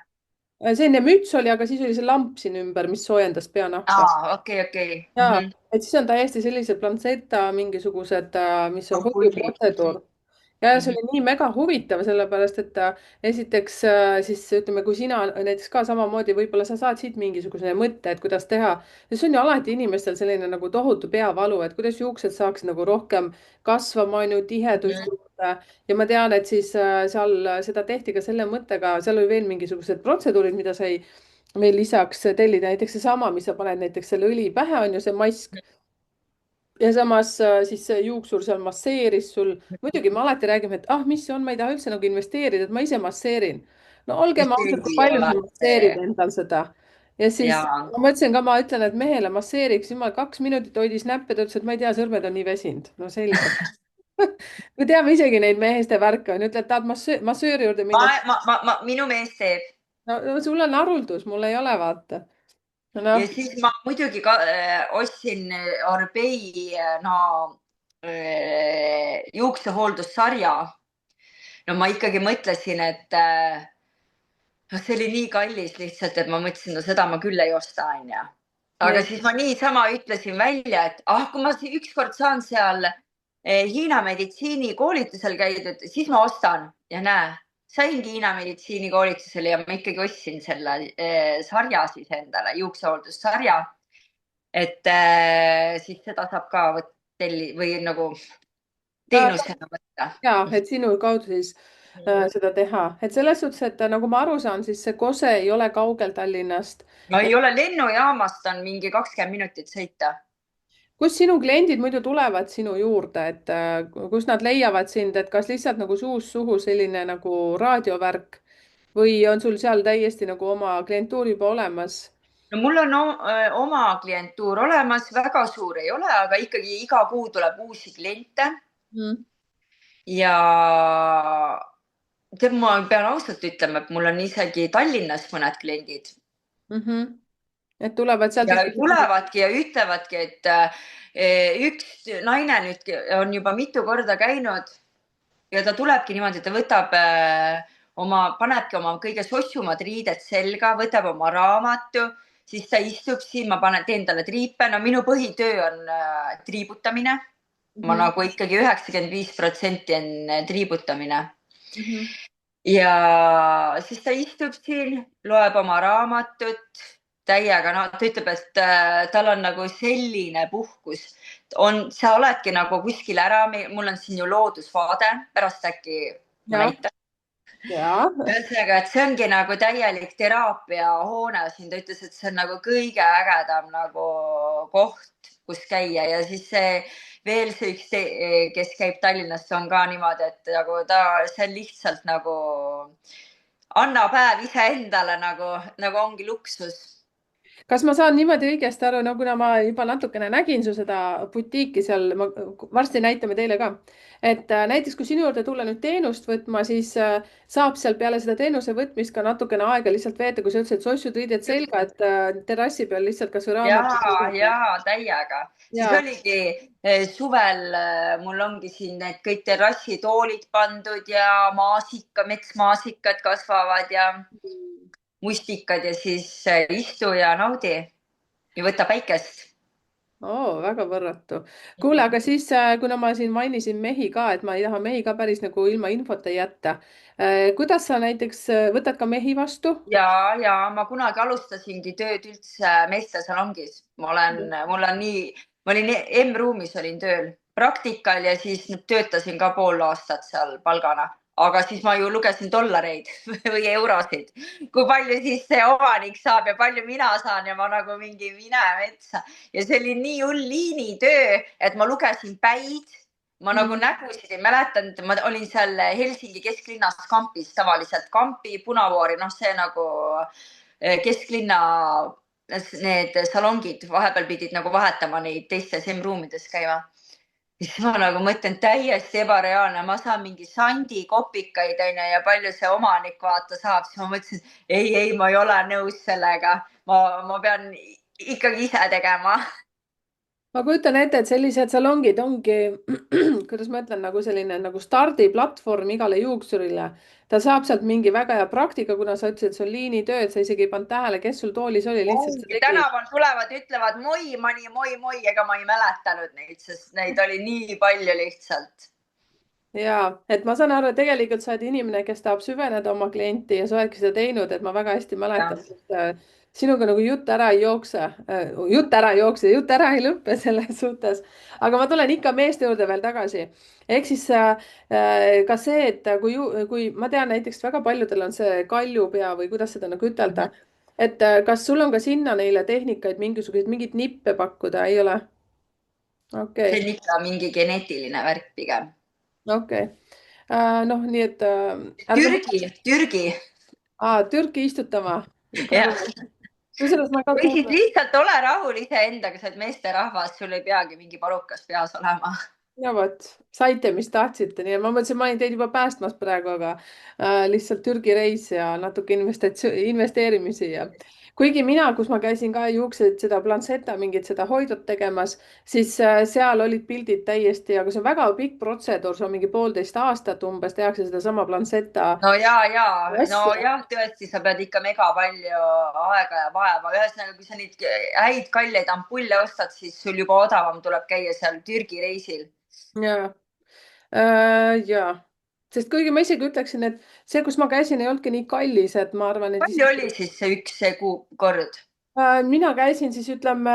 selline müts oli, aga siis oli see lamp siin ümber, mis soojendas peanahka. Okei. ja, et siis on täiesti sellised Planceta mingisugused, mis on kogu Ampulli. protseduur. ja see oli nii mega huvitav, sellepärast et esiteks siis ütleme, kui sina näiteks ka samamoodi, võib-olla sa saad siit mingisuguse mõtte, et kuidas teha. see on ju alati inimestel selline nagu tohutu peavalu, et kuidas juuksed saaks nagu rohkem kasvama, on ju, tihedust juurde. ja ma tean, et siis seal seda tehti ka selle mõttega, seal oli veel mingisugused protseduurid, mida sai veel lisaks tellida, näiteks seesama, mis sa paned näiteks selle õli pähe, on ju see mask ja samas siis see juuksur seal masseeris sul. muidugi me alati räägime, et ah, mis see on, ma ei taha üldse nagu investeerida, et ma ise masseerin. no olgem ausad, kui ei palju ole sa see. masseerid endal seda. ja siis ja ma mõtlesin ka, ma ütlen, et mehele masseeriks, jumal, 2 minutit hoidis näppe, ta ütles, et ma ei tea, sõrmed on nii väsinud. no selge. me teame isegi neid meeste värke, on ju, ütled, tahad massööri juurde minna. minu mees teeb. no sul on haruldus, mul ei ole, vaata. ja noh. siis ma muidugi ka ostsin Orbei juuksehooldussarja. no ma ikkagi mõtlesin, et noh, see oli nii kallis lihtsalt, et ma mõtlesin, no seda ma küll ei osta, onju. aga siis ma niisama ütlesin välja, et kui ma ükskord saan seal Hiina meditsiinikoolitusel käidud, siis ma ostan ja näe, saingi Hiina meditsiinikoolitusele ja ma ikkagi ostsin selle sarja siis endale, juuksehooldussarja. et siis seda saab ka telli või nagu teenusena võtta. ja, et sinu kaudu siis seda teha, et selles suhtes, et nagu ma aru saan, siis see Kose ei ole kaugel Tallinnast. no ei ole, lennujaamast on mingi 20 minutit sõita. kus sinu kliendid muidu tulevad sinu juurde, et kus nad leiavad sind, et kas lihtsalt nagu suust suhu selline nagu raadiovärk või on sul seal täiesti nagu oma klientuur juba olemas? no mul on oma klientuur olemas, väga suur ei ole, aga ikkagi iga kuu tuleb uusi kliente Mm. ja tead, ma pean ausalt ütlema, et mul on isegi Tallinnas mõned kliendid Mhm. Et tulevad sealt ja ikkagi. tulevadki ja ütlevadki, et üks naine nüüd on juba mitu korda käinud ja ta tulebki niimoodi, et ta võtab panebki oma kõige sossumad riided selga, võtab oma raamatu, siis ta istub siin, teen talle triipe. No minu põhitöö on triibutamine. Ma Mhm. nagu ikkagi 95% on triibutamine. Mhm. Ja siis ta istub siin, loeb oma raamatut täiega. No ta ütleb, et tal on nagu selline puhkus. Sa oledki nagu kuskil ära. Mul on siin ju loodusvaade, pärast äkki ma Ja, näitan. ja. Ühesõnaga, et see ongi nagu täielik teraapiahoone siin. Ta ütles, et see on nagu kõige ägedam nagu koht, kus käia ja siis veel see üks, kes käib Tallinnas, on ka niimoodi, et nagu see on lihtsalt nagu anna päev iseendale nagu ongi luksus. Kas ma saan niimoodi õigesti aru, no kuna ma juba natukene nägin su seda butiiki seal, varsti näitame teile ka, et näiteks kui sinu juurde tulla nüüd teenust võtma, siis saab seal peale seda teenuse võtmist ka natukene aega lihtsalt veeta, kui sa ütlesid, sossud, riided selga, et terrassi peal lihtsalt kasvõi raamatut lugeda. Täiega. Siis Ja. oligi suvel mul ongi siin need kõik terrassitoolid pandud ja metsmaasikad kasvavad ja mustikad ja siis istu ja naudi ja võta päikest. Oo, väga võrratu. Kuule, aga siis, kuna ma siin mainisin mehi ka, et ma ei taha mehi ka päris nagu ilma infota jätta. Kuidas sa näiteks võtad ka mehi vastu? Ja ma kunagi alustasingi tööd üldse meestesalongis. Ma olin M-ruumis olin tööl praktikal ja siis töötasin ka pool aastat seal palgana. Aga siis ma ju lugesin dollareid või eurosid, kui palju siis see omanik saab ja palju mina saan ja ma nagu mingi mine metsa. Ja see oli nii hull liinitöö, et ma lugesin päid. Ma nagu nägusid ei mäletanud, ma olin seal Helsingi kesklinnas Kampis tavaliselt, Kampi, Punavoori, noh, see nagu kesklinna need salongid, vahepeal pidid nagu vahetama neid teistes M-ruumides käima. siis ma nagu mõtlen täiesti ebareaalne, ma saan mingi sandi kopikaid onju ja palju see omanik vaata saab, siis ma mõtlesin, ei, ma ei ole nõus sellega, ma pean ikkagi ise tegema. Ma kujutan ette, et sellised salongid ongi, kuidas ma ütlen, nagu selline nagu stardiplatvorm igale juuksurile. Ta saab sealt mingi väga hea praktika, kuna sa ütlesid, et see on liinitöö, et sa isegi ei pannud tähele, kes sul toolis oli, lihtsalt sa ongi, tegid. tänaval tulevad, ütlevad moi, ega ma ei mäletanud neid, sest neid oli nii palju lihtsalt. Ja, et ma saan aru, et tegelikult sa oled inimene, kes tahab süveneda oma klienti ja sa oledki seda teinud, et ma väga hästi mäletan, et sinuga nagu jutt ära ei jookse, jutt ära ei lõpe selles suhtes. aga ma tulen ikka meeste juurde veel tagasi. ehk siis ka see, et kui ma tean näiteks väga paljudel on see kaljupea või kuidas seda nagu ütelda, et kas sul on ka sinna neile tehnikaid mingisuguseid, mingeid nippe pakkuda, ei ole? see okei on ikka mingi geneetiline värk pigem. okei. Noh, nii et ärge Türgi Türki istutama. jah. Kusjuures ma ka või siis kuulen. lihtsalt ole rahul iseendaga, sa oled meesterahvas, sul ei peagi mingi parukas peas olema. Ja vot, saite, mis tahtsite, nii et ma mõtlesin, ma olin teid juba päästmas praegu, aga lihtsalt Türgi reis ja natuke investeerimisi ja kuigi mina, kus ma käisin ka juukseid, seda Planceta mingit seda hoidot tegemas, siis seal olid pildid täiesti, aga see on väga pikk protseduur, see on mingi 1,5 aastat umbes tehakse sedasama Planceta asja. Nojah, tõesti, sa pead ikka mega palju aega ja vaeva. ühesõnaga, kui sa neid häid kalleid ampulle ostad, siis sul juba odavam tuleb käia seal Türgi reisil. ja ja, sest kuigi ma isegi ütleksin, et see, kus ma käisin, ei olnudki nii kallis, et ma arvan, et palju isegi oli siis see üks see kord? mina käisin siis ütleme,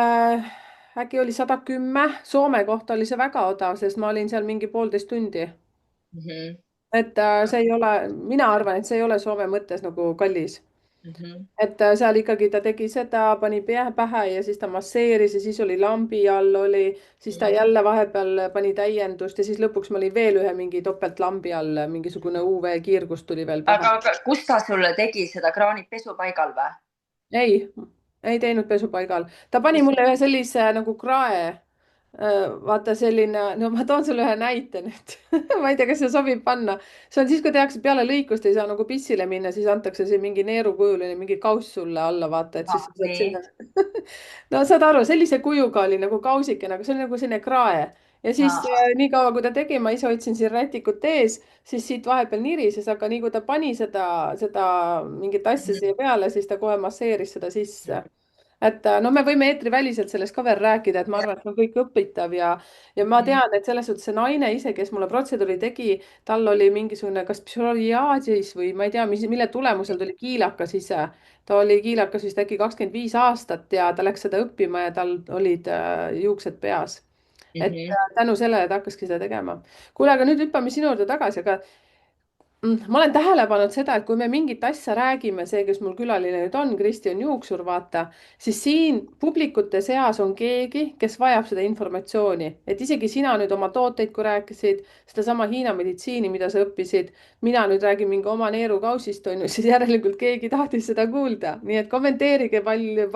äkki oli 110, Soome kohta oli see väga odav, sest ma olin seal mingi 1,5 tundi. Mm -hmm. et see ei ole, mina arvan, et see ei ole Soome mõttes nagu kallis. Mhm. et seal ikkagi ta tegi seda, pani pea pähe ja siis ta masseeris ja siis oli lambi all oli, siis ta jälle vahepeal pani täiendust ja siis lõpuks ma olin veel ühe mingi topeltlambi all, mingisugune UV-kiirgus tuli veel pähe. aga kus ta sulle tegi seda kraanid pesupaigal või? ei, ei teinud pesupaigal, ta pani Kus? mulle ühe sellise nagu krae. Vaata selline, no ma toon sulle ühe näite nüüd ma ei tea, kas see sobib panna. See on siis, kui tehakse peale lõikust, ei saa nagu pissile minna, siis antakse siin mingi neerukujuline mingi kauss sulle alla, vaata, et siis sa saad Nii. sinna no saad aru, sellise kujuga oli nagu kausikene, aga see on nagu selline krae. ja siis niikaua, kui ta tegi, ma ise hoidsin siin rätikut ees, siis siit vahepeal nirises, aga nii kui ta pani seda mingit asja siia peale, siis ta kohe masseeris seda sisse. et no me võime eetriväliselt sellest ka veel rääkida, et ma arvan, et see on kõik õpitav ja ma tean, et selles suhtes see naine ise, kes mulle protseduuri tegi, tal oli mingisugune kas psoriaasis või ma ei tea, mille tulemusel tuli kiilakas ise. ta oli kiilakas vist äkki 25 aastat ja ta läks seda õppima ja tal olid juuksed peas. et Mhm. tänu sellele ta hakkaski seda tegema. kuule, aga nüüd hüppame sinu juurde tagasi, aga ma olen tähele pannud seda, et kui me mingit asja räägime, see, kes mul külaline nüüd on, Kristjan Juuksur, vaata, siis siin publikute seas on keegi, kes vajab seda informatsiooni, et isegi sina nüüd oma tooteid, kui rääkisid, sedasama Hiina meditsiini, mida sa õppisid, mina nüüd räägin mingi oma neerukausist, on ju, siis järelikult keegi tahtis seda kuulda. nii et kommenteerige, palju,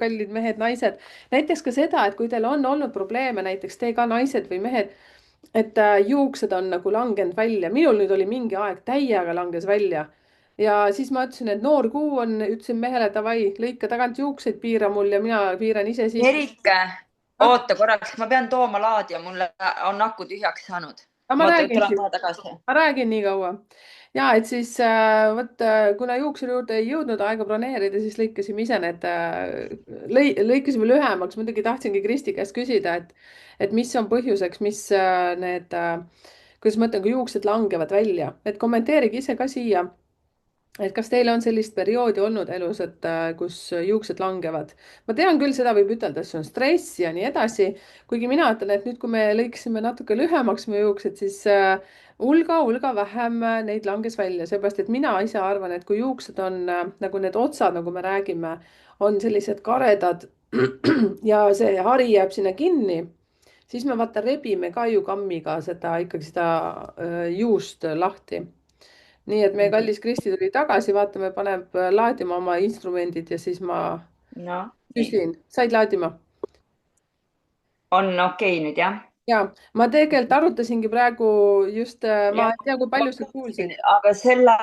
kallid mehed, naised. näiteks ka seda, et kui teil on olnud probleeme, näiteks te ka naised või mehed, et juuksed on nagu langenud välja, minul nüüd oli mingi aeg täiega langes välja. ja siis ma ütlesin, et noor kuu on, ütlesin mehele davai, lõika tagant juukseid, piira mul ja mina piiran ise siis. Erike, ah, oota korraks, ma pean tooma laadija, mulle on aku tühjaks saanud. aga ma Ma tulen räägingi, kohe tagasi. ma räägin nii kaua. ja et siis vot kuna juuksuri juurde ei jõudnud aega broneerida, siis lõikasime ise need lõikasime lühemaks, muidugi tahtsingi Kristi käest küsida, et mis on põhjuseks, mis need kuidas ma ütlen, kui juuksed langevad välja, et kommenteerige ise ka siia, et kas teil on sellist perioodi olnud elus, et kus juuksed langevad. ma tean küll, seda võib ütelda, et see on stress ja nii edasi, kuigi mina ütlen, et nüüd, kui me lõikasime natuke lühemaks meie juuksed, siis hulga vähem neid langes välja, seepärast et mina ise arvan, et kui juuksed on nagu need otsad, nagu me räägime, on sellised karedad ja see hari jääb sinna kinni, siis me vaata rebime ka ju kammiga seda ikkagi seda juust lahti. nii et meie kallis Kristi tuli tagasi, vaatame, paneb laadima oma instrumendid ja siis ma No, nii. küsin, said laadima? On okei nüüd, jah? ja ma tegelikult arutasingi praegu just, ma Jah, ei tea, kui ma palju sa kuulsin, kuulsid. aga selle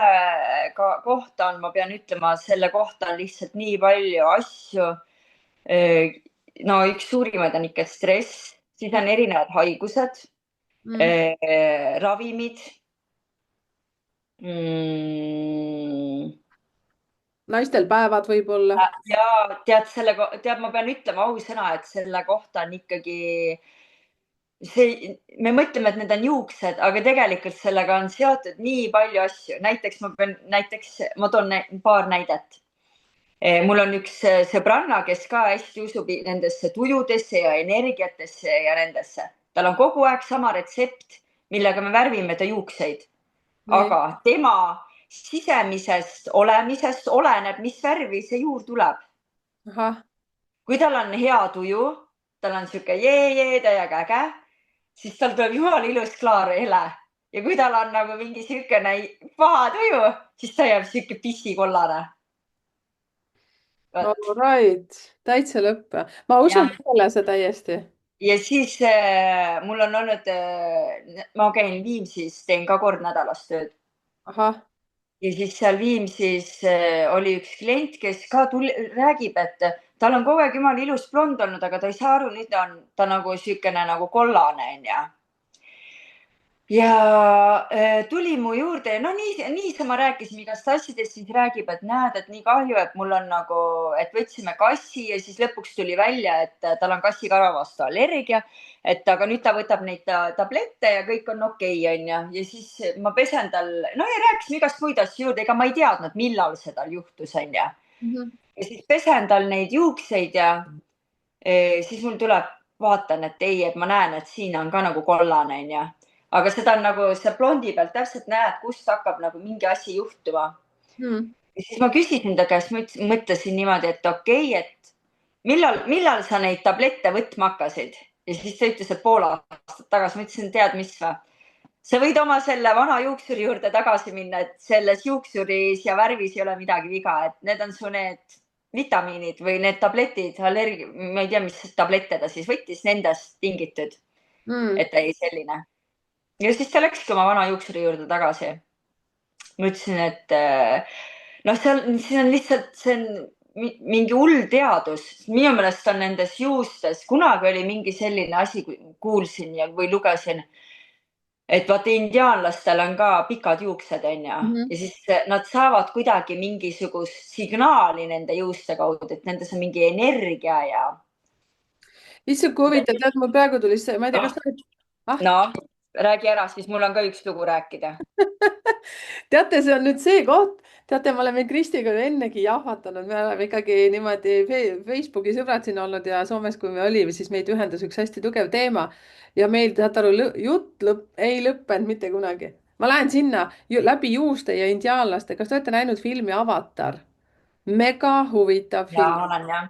kohta on, ma pean ütlema, selle kohta on lihtsalt nii palju asju. No üks suurimaid on ikka stress, siis on erinevad haigused, Mm. ravimid. Mm. naistel päevad võib-olla. Ja tead, ma pean ütlema ausõna, et selle kohta on ikkagi see, me mõtleme, et need on juuksed, aga tegelikult sellega on seotud nii palju asju. Näiteks ma toon paar näidet. Mul on üks sõbranna, kes ka hästi usub nendesse tujudesse ja energiatesse ja nendesse. Tal on kogu aeg sama retsept, millega me värvime ta juukseid. Aga tema sisemisest olemisest oleneb, mis värvi see juur tuleb. ahah, Kui tal on hea tuju, tal on sihuke jee, täiega äge, siis tal tuleb jumala ilus klaar hele. Ja kui tal on nagu mingi siukene paha tuju, siis ta jääb siuke pissikollane. all right, täitsa lõpp. ma usun Ja, sellesse täiesti. ja siis mul on olnud, ma käin Viimsis, teen ka kord nädalas tööd. ahah, Ja siis seal Viimsis oli üks klient, kes ka räägib, et tal on kogu aeg jumala ilus blond olnud, aga ta ei saa aru, nüüd on ta nagu siukene nagu kollane onju. Ja tuli mu juurde, no niisama rääkisime igast asjadest, siis räägib, et näed, et nii kahju, et mul on nagu, et võtsime kassi ja siis lõpuks tuli välja, et tal on kassikarva vastu allergia, et aga nüüd ta võtab neid tablette ja kõik on okei, onju. Ja siis ma pesen tal, no ja rääkisime igast muid asju juurde, ega ma ei teadnud, millal see tal juhtus, onju. Ja siis pesen tal neid juukseid ja siis mul tuleb, vaatan, et ei, et ma näen, et siin on ka nagu kollane, onju. Aga seda on nagu see blondi pealt täpselt näed, kust hakkab nagu mingi asi juhtuma. ja siis ma küsisin ta käest, mõtlesin niimoodi, et okei, et millal sa neid tablette võtma hakkasid? Ja siis ta ütles, et pool aastat tagasi. Ma ütlesin, tead mis või? Sa võid oma selle vana juuksuri juurde tagasi minna, et selles juuksuris ja värvis ei ole midagi viga, et need on su need vitamiinid või need tabletid, ma ei tea, mis tablette ta siis võttis, nendest tingitud, mm.. et ta jäi selline. Ja siis ta läkski oma vana juuksuri juurde tagasi. Ma ütlesin, et noh, siin on lihtsalt, see on mingi hull teadus. Minu meelest on nendes juustes, kunagi oli mingi selline asi, kuulsin või lugesin, et vaata indiaanlastel on ka pikad juuksed, onju, Mhm. ja siis nad saavad kuidagi mingisugust signaali nende juuste kaudu, et nendes on mingi energia ja. issand, kui huvitav, tead, mul praegu tuli see, ma ei tea, kas sa oled, ah, no räägi ära, siis mul on ka üks lugu rääkida. teate, see on nüüd see koht, teate, me oleme Kristiga ju ennegi jahvatanud, me oleme ikkagi niimoodi Facebooki sõbrad siin olnud ja Soomes, kui me olime, siis meid ühendas üks hästi tugev teema ja meil, saate aru, jutt ei lõppenud mitte kunagi. ma lähen sinna läbi juuste ja indiaanlaste, kas te olete näinud filmi Avatar? Mega huvitav Ja film. olen jah.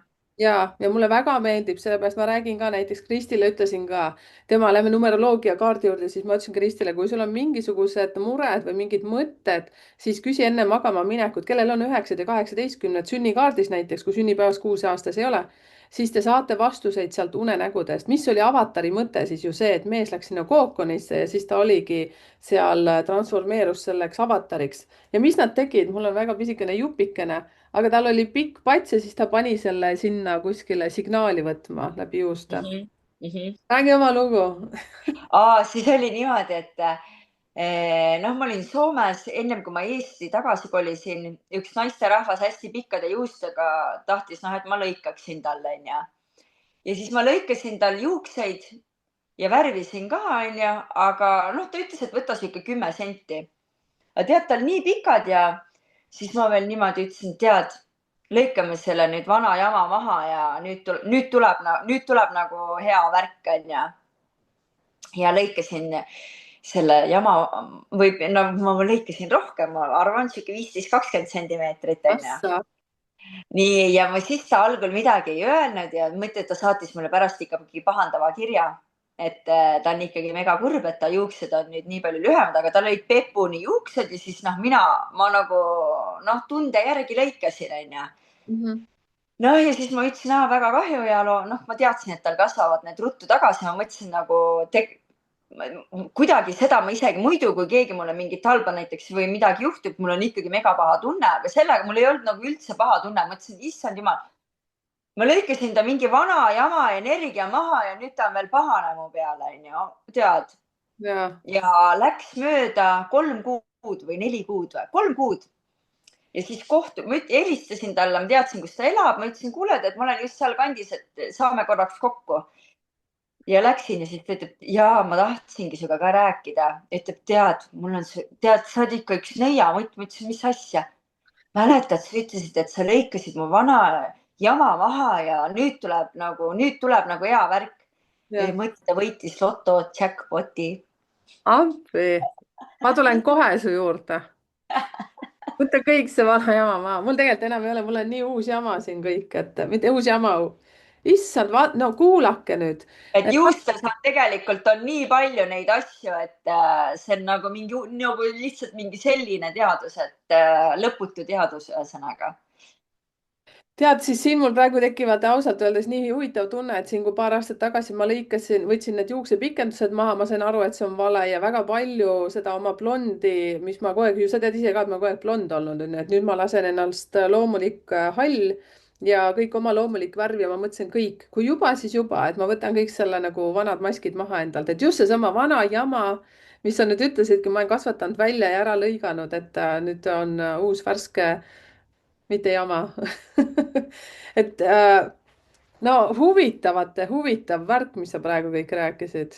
ja mulle väga meeldib, sellepärast ma räägin ka näiteks Kristile, ütlesin ka, tema lähme numeroloogia kaardi juurde, siis ma ütlesin Kristile, kui sul on mingisugused mured või mingid mõtted, siis küsi enne magama minekut, kellel on 9 ja 18 sünnikaardis näiteks, kui sünnipäevas 6 aastas ei ole, siis te saate vastuseid sealt unenägudest. mis oli avatari mõte siis ju see, et mees läks sinna kookonisse ja siis ta oligi seal, transformeerus selleks avatariks. ja mis nad tegid, mul on väga pisikene jupikene, aga tal oli pikk pats ja siis ta pani selle sinna kuskile signaali võtma läbi juuste. Mm -hmm. räägi oma lugu. Siis oli niimoodi, et noh, ma olin Soomes ennem kui ma Eesti tagasi kolisin, üks naisterahvas hästi pikkade juustega tahtis, noh, et ma lõikaksin talle, onju. Ja siis ma lõikasin tal juukseid ja värvisin ka, onju, aga noh, ta ütles, et võta sihuke 10 senti. aga tead, tal nii pikad ja siis ma veel niimoodi ütlesin, tead, lõikame selle nüüd vana jama maha ja nüüd tuleb nagu hea värk, onju. Ja lõikasin selle jama või no ma lõikasin rohkem, ma arvan, sihuke 15-20 sentimeetrit, onju. Assa. Nii, ja siis ta algul midagi ei öelnud ja mõtlen, et ta saatis mulle pärast ikkagi pahandava kirja, et ta on ikkagi mega kurb, et ta juuksed on nüüd nii palju lühemad, aga tal olid pepuni juuksed ja siis noh, ma nagu noh, tunde järgi lõikasin, onju. Mhm. noh, ja siis ma ütlesin, väga kahju ja noh, ma teadsin, et tal kasvavad need ruttu tagasi, ma mõtlesin nagu kuidagi seda ma isegi muidu, kui keegi mulle mingit halba näiteks või midagi juhtub, mul on ikkagi mega paha tunne, aga sellega mul ei olnud nagu üldse paha tunne. Mõtlesin, issand jumal, ma lõikasin ta mingi vana jama energia maha ja nüüd ta on veel pahane mu peale, onju, tead. ja. Ja läks mööda 3 kuud või 4 kuud või 3 kuud. Ja siis ma helistasin talle, ma teadsin, kus ta elab, ma ütlesin, kuule, et ma olen just seal kandis, et saame korraks kokku. Ja läksin ja siis ta ütleb, jaa, ma tahtsingi sinuga ka rääkida. Ütleb, tead, sa oled ikka üks nõiamutt. Ma ütlesin, mis asja? Mäletad, sa ütlesid, et sa lõikasid mu vana jama maha ja nüüd tuleb nagu hea värk. Ja ja. mõtle, ta võitis loto jackpoti. appi, ma tulen kohe su juurde. võta kõik see vana jama maha, mul tegelikult enam ei ole, mul on nii uus jama siin kõik, et mitte uus jama. issand, no kuulake nüüd. Et juustes on tegelikult on nii palju neid asju, et see on nagu nagu lihtsalt mingi selline teadus, et lõputu teadus ühesõnaga. tead, siis siin mul praegu tekivad ausalt öeldes nii huvitav tunne, et siin, kui paar aastat tagasi ma võtsin need juuksepikendused maha, ma sain aru, et see on vale ja väga palju seda oma blondi, mis ma kogu aeg, ju sa tead ise ka, et ma kogu aeg blond olnud on, et nüüd ma lasen ennast loomulik hall ja kõik oma loomulik värv ja ma mõtlesin kõik, kui juba, siis juba, et ma võtan kõik selle nagu vanad maskid maha endalt, et just seesama vana jama, mis sa nüüd ütlesidki, ma olen kasvatanud välja ja ära lõiganud, et nüüd on uus värske, mitte jama et no huvitav värk, mis sa praegu kõik rääkisid.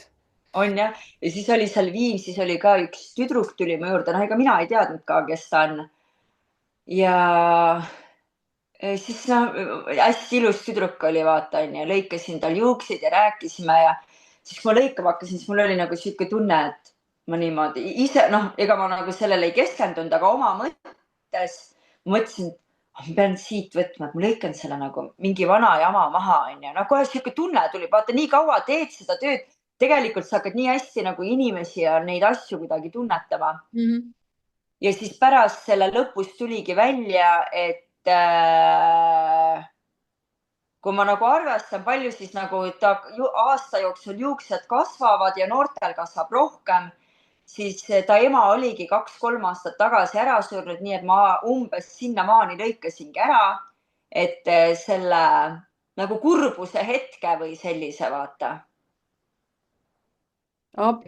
On jah. Ja siis oli seal Viimsis oli ka üks tüdruk tuli mu juurde, ega mina ei teadnud ka, kes ta on. Ja siis hästi ilus tüdruk oli, vaata, onju, lõikasin tal juukseid ja rääkisime ja siis kui ma lõikama hakkasin, siis mul oli nagu sihuke tunne, et ma niimoodi ise, noh, ega ma nagu sellele ei keskendunud, aga oma mõttes ma mõtlesin, et ma pean siit võtma, et ma lõikan selle nagu mingi vana jama maha, onju. no kohe sihuke tunne tuli, vaata nii kaua teed seda tööd, tegelikult sa hakkad nii hästi nagu inimesi ja neid asju kuidagi tunnetama. Mhm. ja siis pärast selle lõpus tuligi välja, et kui ma nagu arvestan, palju siis nagu ta aasta jooksul juuksed kasvavad ja noortel kasvab rohkem, siis ta ema oligi 2-3 aastat tagasi ära surnud, nii et ma umbes sinnamaani lõikasingi ära, et selle nagu kurbuse hetke või sellise, vaata.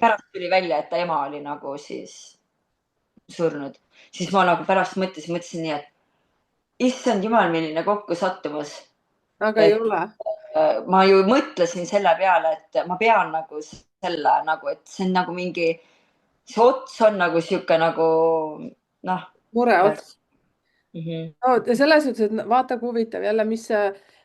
pärast tuli välja, et ta ema oli nagu siis surnud, siis ma nagu pärast mõtlesin nii, et issand jumal, milline kokkusattumus. Aga ei et ole. ma ju mõtlesin selle peale, et ma pean nagu selle nagu, et see on nagu mingi, see ots on nagu sihuke nagu noh. Mureots. -hmm. no selles suhtes, et vaata kui huvitav jälle, mis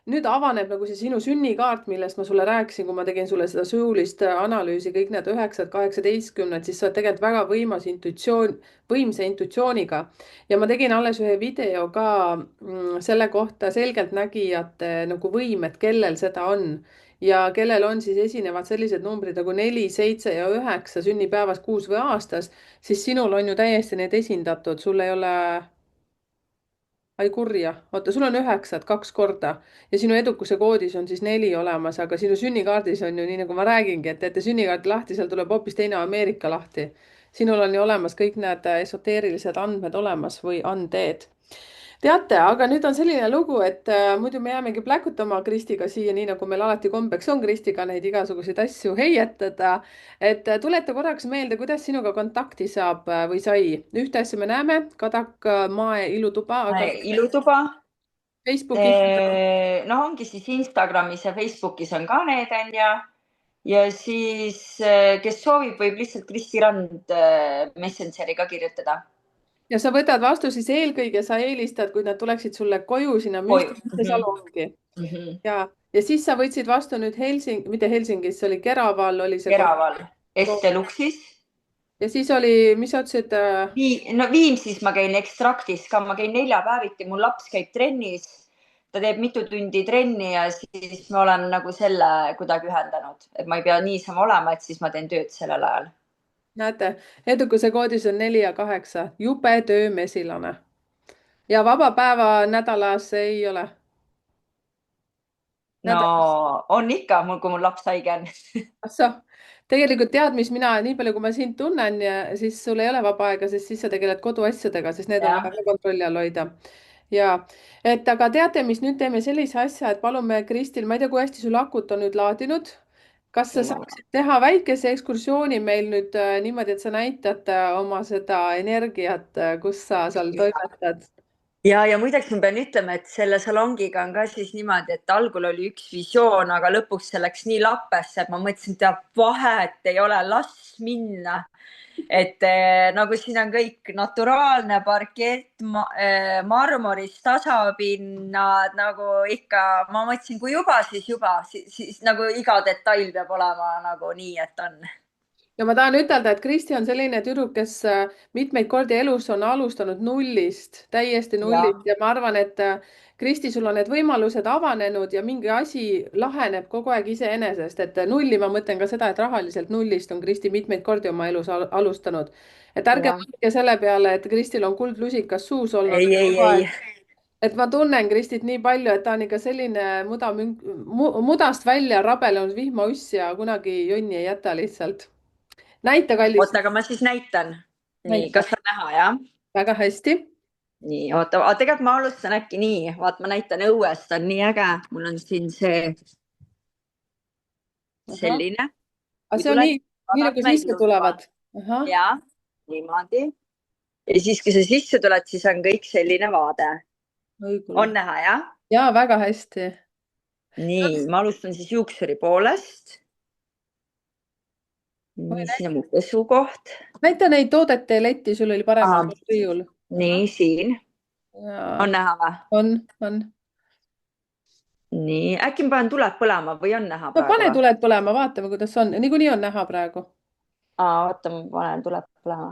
nüüd avaneb nagu see sinu sünnikaart, millest ma sulle rääkisin, kui ma tegin sulle seda suulist analüüsi, kõik need 9, 18, siis sa oled tegelikult väga võimas intuitsioon, võimsa intuitsiooniga. ja ma tegin alles ühe video ka selle kohta selgeltnägijate nagu võim, et kellel seda on ja kellel on siis esinevad sellised numbrid nagu 4, 7 ja 9 sünnipäevas, kuus või aastas, siis sinul on ju täiesti need esindatud, sul ei ole. Ai kurja, oota, sul on 9 2 korda ja sinu edukuse koodis on siis 4 olemas, aga sinu sünnikaardis on ju nii, nagu ma räägingi, et teete sünnikaardi lahti, seal tuleb hoopis teine Ameerika lahti. sinul on ju olemas kõik need esoteerilised andmed olemas või anded. teate, aga nüüd on selline lugu, et muidu me jäämegi pläkutama Kristiga siia, nii nagu meil alati kombeks on Kristiga neid igasuguseid asju heietada. et tuleta korraks meelde, kuidas sinuga kontakti saab või sai. ühte asja me näeme, Kadak Mae ilutuba, aga ilutuba. Facebookis. noh, ongi siis Instagramis ja Facebookis on ka need, onju. ja siis, kes soovib, võib lihtsalt Kristi Rand Messengeri ka kirjutada. ja sa võtad vastu, siis eelkõige sa eelistad, kui nad tuleksid sulle koju sinna müstilisse salongi. ja siis sa võtsid vastu nüüd mitte Helsingis, see oli Keraval oli see. Keraval, Esteluxis. ja siis oli, mis sa ütlesid no Viimsis ma käin Extractis ka, ma käin 4 päeviti, mul laps käib trennis. ta teeb mitu tundi trenni ja siis me oleme nagu selle kuidagi ühendanud, et ma ei pea niisama olema, et siis ma teen tööd sellel ajal. näete, edukuse koodis on 4 ja 8, jube töömesilane. ja vaba päeva nädalas ei ole. no on ikka, kui mul laps haige on. ahsoo, tegelikult tead, mis mina, nii palju kui ma sind tunnen, siis sul ei ole vaba aega, sest siis sa tegeled koduasjadega, sest need on vaja ka kontrolli all hoida. ja, et aga teate, mis nüüd teeme sellise asja, et palume Kristil, ma ei tea, kui hästi sul akut on nüüd laadinud. kas sa saaksid teha väikese ekskursiooni meil nüüd niimoodi, et sa näitad oma seda energiat, kus sa seal toimetad? ja muideks ma pean ütlema, et selle salongiga on ka siis niimoodi, et algul oli üks visioon, aga lõpuks see läks nii lappesse, et ma mõtlesin, et vahet ei ole, las minna. et nagu siin on kõik naturaalne parkett, marmorist tasapinnad nagu ikka, ma mõtlesin, kui juba, siis nagu iga detail peab olema nagu nii, et on. ja ma tahan ütelda, et Kristi on selline tüdruk, kes mitmeid kordi elus on alustanud nullist, täiesti nullist ja ma arvan, et Kristi, sul on need võimalused avanenud ja mingi asi laheneb kogu aeg iseenesest, et nulli, ma mõtlen ka seda, et rahaliselt nullist on Kristi mitmeid kordi oma elus alustanud. et ärge mõelge selle peale, et Kristil on kuldlusikas suus olnud. ei. et ma tunnen Kristit nii palju, et ta on ikka selline mudast välja rabelenud vihmauss ja kunagi jonni ei jäta lihtsalt. näita, kallis. oota, aga ma siis näitan. nii, kas on näha, jah? väga hästi. nii, oota, tegelikult ma alustan äkki nii, vaat ma näitan õuest, on nii äge, mul on siin see selline. aga see on nii nagu sisse tulevad. ja, niimoodi. ja siis, kui sa sisse tuled, siis on kõik selline vaade. on näha, jah? ja väga hästi. nii, ma alustan siis juuksuri poolest. siin on mu pesukoht. näita neid toodete letti, sul oli paremal riiul. nii, siin. on näha või? on. nii, äkki ma panen tuled põlema või on näha praegu? no pane tuled põlema, vaatame, kuidas on. niikuinii on näha praegu. oota, ma panen tuled põlema.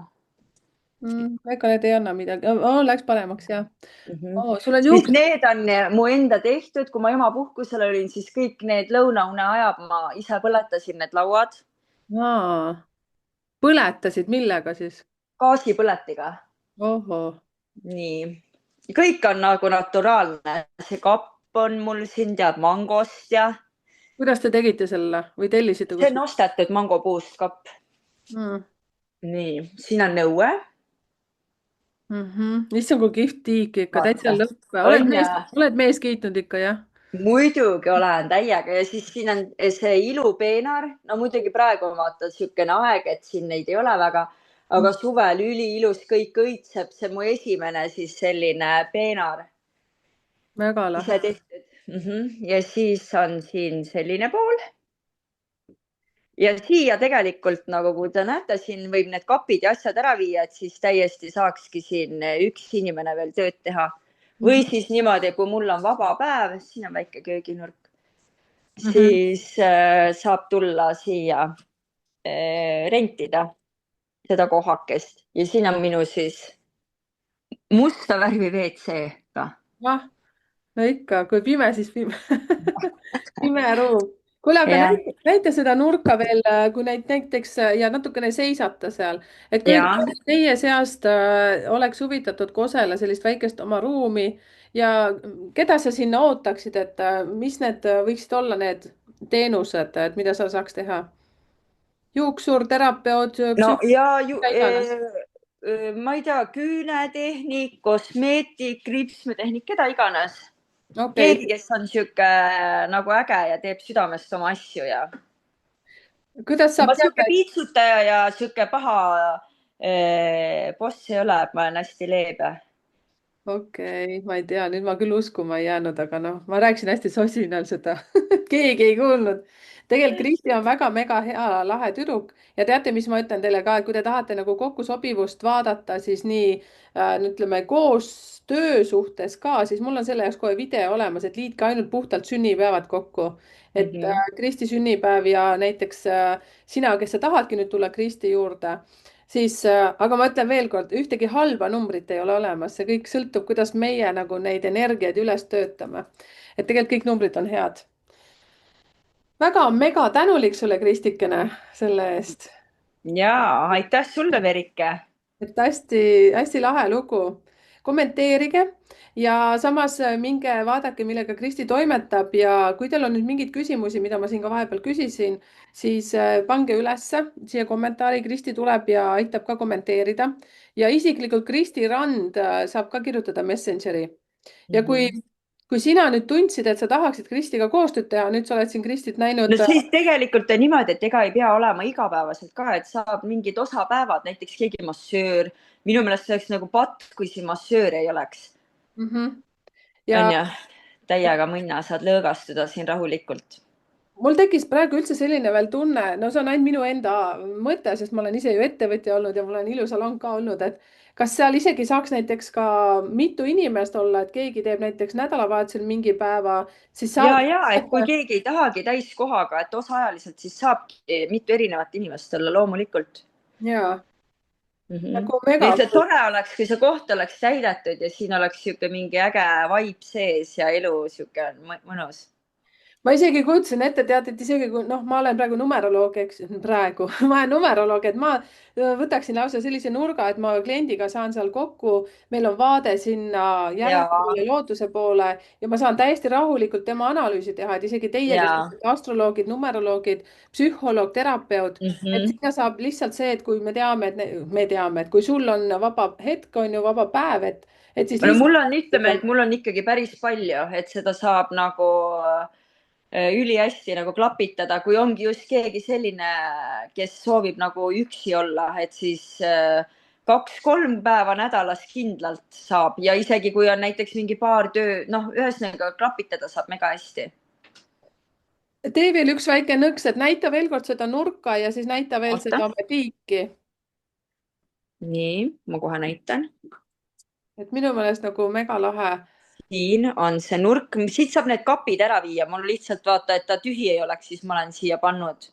ega need ei anna midagi oh,. Läks paremaks, jah -hmm. oh,. Sul on siis juuksed. need on mu enda tehtud, kui ma emapuhkusel olin, siis kõik need lõunaune ajal ma ise põletasin need lauad Põletasid millega siis? gaasipõletiga. Ohoh. nii, kõik on nagu naturaalne, see kapp on mul siin tead mangost ja Kuidas te tegite selle või tellisite see on kuskilt? ostetud mangopuust kapp. Mm. nii, siin on nõue. Issand, kui kihvt tiik ikka, täitsa vaata, lõpp. on ja Oled mees kiitnud ikka, jah? muidugi olen täiega ja siis siin on see ilupeenar, no muidugi praegu on vaata niisugune aeg, et siin neid ei ole väga, aga suvel üliilus, kõik õitseb, see mu esimene siis selline peenar Väga lahe. ise tehtud. ja siis on siin selline pool ja siia tegelikult nagu, kui te näete, siin võib need kapid ja asjad ära viia, et siis täiesti saakski siin üks inimene veel tööd teha. või siis niimoodi, kui mul on vaba päev, siin on väike kööginurk, siis saab tulla siia rentida seda kohakest ja siin on minu siis musta värvi WC ka. Ah, no ikka, kui pime, siis pime pime ruum. Kuule, aga ja, näita seda nurka veel, kui näiteks ja natukene seisata seal, et kui ja teie seast oleks huvitatud Kosele sellist väikest oma ruumi ja keda sa sinna ootaksid, et mis need võiksid olla need teenused, et mida sa saaks teha? Juuksur, terapeut, no ja mida iganes. ma ei tea, küünetehnik, kosmeetik, kriipsmetehnik, keda iganes. Okei. keegi, kes on sihuke nagu äge ja teeb südamest oma asju ja Kuidas ma saab sihuke teada, piitsutaja ja sihuke paha boss ei ole, et ma olen hästi leebe. ma ei tea, nüüd ma küll uskuma ei jäänud, aga noh, ma rääkisin hästi sosinal seda keegi ei kuulnud. tegelikult Kristi on väga mega hea, lahe tüdruk ja teate, mis ma ütlen teile ka, et kui te tahate nagu kokkusobivust vaadata, siis nii ütleme koos töö suhtes ka, siis mul on selle jaoks kohe video olemas, et liitke ainult puhtalt sünnipäevad kokku. et Kristi sünnipäev ja näiteks sina, kes sa tahadki nüüd tulla Kristi juurde siis, aga ma ütlen veel kord, ühtegi halba numbrit ei ole olemas, see kõik sõltub, kuidas meie nagu neid energiaid üles töötame. et tegelikult kõik numbrid on head. väga mega tänulik sulle, Kristikene, selle eest. ja aitäh sulle, Verike. et hästi-hästi lahe lugu. kommenteerige ja samas minge vaadake, millega Kristi toimetab ja kui teil on nüüd mingeid küsimusi, mida ma siin ka vahepeal küsisin, siis pange ülesse siia kommentaari. Kristi tuleb ja aitab ka kommenteerida ja isiklikult Kristi Rand saab ka kirjutada Messengeri ja kui sina nüüd tundsid, et sa tahaksid Kristiga koostööd teha, nüüd sa oled siin Kristit no näinud. siis tegelikult on niimoodi, et ega ei pea olema igapäevaselt ka, et saab mingid osapäevad, näiteks keegi massöör. minu meelest see oleks nagu patt, kui siin massööri ei oleks. Ja on ju, täiega mõnna, saad lõõgastuda siin rahulikult. mul tekkis praegu üldse selline veel tunne, no see on ainult minu enda mõte, sest ma olen ise ju ettevõtja olnud ja mul on ilusalong ka olnud, et kas seal isegi saaks näiteks ka mitu inimest olla, et keegi teeb näiteks nädalavahetusel mingi päeva, siis saab. et kui keegi ei tahagi täiskohaga, et osaajaliselt, siis saabki mitu erinevat inimest olla loomulikult. Ja nagu lihtsalt mega. tore oleks, kui see koht oleks täidetud ja siin oleks sihuke mingi äge vibe sees ja elu sihuke mõnus. Ma isegi kujutasin ette, tead, et isegi kui noh, ma olen praegu numeroloog, eks praegu ma olen numeroloog, et ma võtaksin lausa sellise nurga, et ma kliendiga saan seal kokku, meil on vaade sinna ja, järele lootuse poole ja ma saan täiesti rahulikult tema analüüsi teha, et isegi teie, kes ja olete astroloogid, numeroloogid, psühholoog, terapeut, et sinna saab lihtsalt see, et kui me teame, et me teame, et kui sul on vaba hetk, on ju vaba päev, et siis no mul lihtsalt. on, ütleme, et mul on ikkagi päris palju, et seda saab nagu ülihästi nagu klapitada, kui ongi just keegi selline, kes soovib nagu üksi olla, et siis 2-3 päeva nädalas kindlalt saab ja isegi kui on näiteks mingi paar töö, noh, ühesõnaga klapitada saab mega hästi. Tee veel üks väike nõks, et näita veel kord seda nurka ja siis näita veel oota, seda tiiki. nii, ma kohe näitan. et minu meelest nagu mega lahe. siin on see nurk, siit saab need kapid ära viia, mul lihtsalt vaata, et ta tühi ei oleks, siis ma olen siia pannud.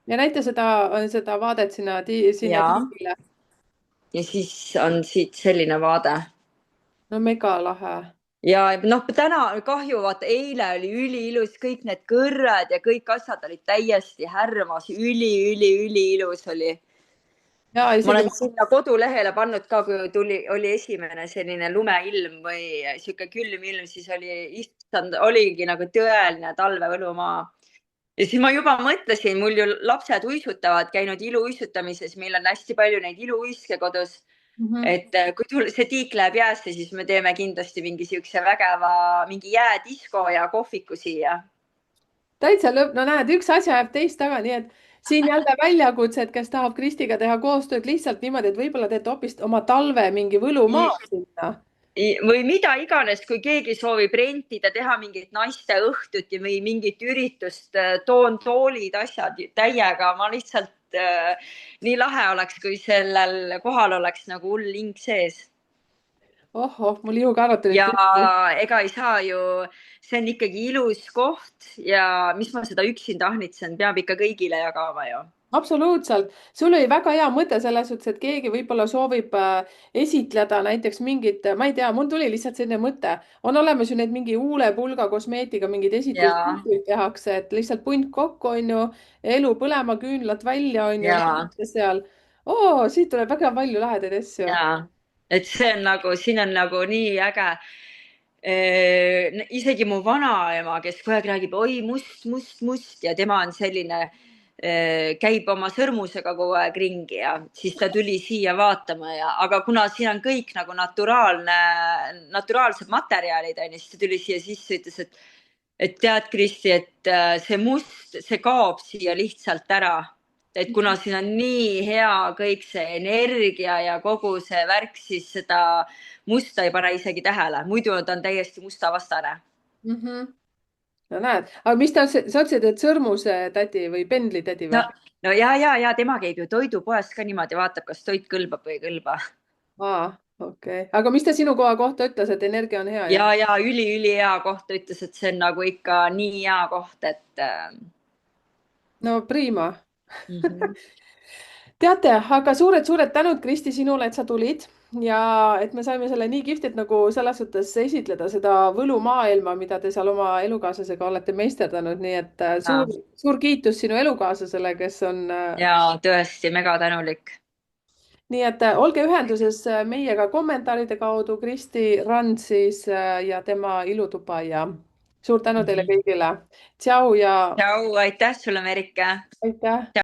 ja näita seda vaadet sinna ja tiigile. ja siis on siit selline vaade. no mega lahe. ja noh, täna kahju, vaata eile oli üliilus, kõik need kõrred ja kõik asjad olid täiesti härmas, üliilus oli. ja ma isegi olen sinna kodulehele pannud ka, kui oli esimene selline lumeilm või sihuke külm ilm, siis oli, issand, oligi nagu tõeline talvevõlumaa. ja siis ma juba mõtlesin, mul ju lapsed uisutavad, käinud iluuisutamises, meil on hästi palju neid iluuiske kodus. mm-hmm. et kui see tiik läheb jäässe, siis me teeme kindlasti mingi siukse vägeva, mingi jäädisko ja kohviku siia. täitsa lõpp, no näed, üks asja jääb teist taga, nii et siin jälle väljakutse, et kes tahab Kristiga teha koostööd lihtsalt niimoodi, et võib-olla teete hoopis oma talve mingi võlumaa sinna. või mida iganes, kui keegi soovib rentida, teha mingit naiste õhtut või mingit üritust, toon toolid, asjad täiega, ma lihtsalt nii lahe oleks, kui sellel kohal oleks nagu hull hing sees. ohoh, mul ihukarvad tulid ja püsti. ega ei saa ju, see on ikkagi ilus koht ja mis ma seda üksinda ahnitsen, peab ikka kõigile jagama ju. absoluutselt, sul oli väga hea mõte selles suhtes, et keegi võib-olla soovib esitleda näiteks mingit, ma ei tea, mul tuli lihtsalt selline mõte, on olemas ju need mingi huulepulga kosmeetika, mingid ja, esitluspildid tehakse, et lihtsalt punt kokku on ju, elu põlema, küünlad välja on ju, ja, seal. oo, siit tuleb väga palju lahedaid asju. ja, et see on nagu, siin on nagu nii äge. isegi mu vanaema, kes kogu aeg räägib, oi must ja tema on selline, käib oma sõrmusega kogu aeg ringi ja siis ta tuli siia vaatama ja, aga kuna siin on kõik nagu naturaalsed materjalid on ju, siis ta tuli siia sisse, ütles, et tead, Kristi, et see must, see kaob siia lihtsalt ära. et kuna siin on nii hea kõik see energia ja kogu see värk, siis seda musta ei pane isegi tähele, muidu ta on täiesti mustavastane. Mm -hmm. no näed, aga mis sa ütlesid, et sõrmustädi või pendlitädi no, või? no ja tema käib ju toidupoes ka niimoodi, vaatab, kas toit kõlbab või ei kõlba. aa, okei okay., aga mis ta sinu koha kohta ütles, et energia on hea, jah? ja ülihea koht, ta ütles, et see on nagu ikka nii hea koht, et no prima. mhm. teate, aga suured-suured tänud, Kristi, sinule, et sa tulid ja et me saime selle nii kihvtilt nagu selles suhtes esitleda seda võlumaailma, mida te seal oma elukaaslasega olete meisterdanud, nii et ja, suur kiitus sinu elukaaslasele, kes on ja tõesti mega tänulik. nii et olge ühenduses meiega kommentaaride kaudu, Kristi Rand siis ja tema ilutuba ja suur tänu teile Mhm. kõigile. tšau ja tšau, aitäh sulle, Merike. aitäh.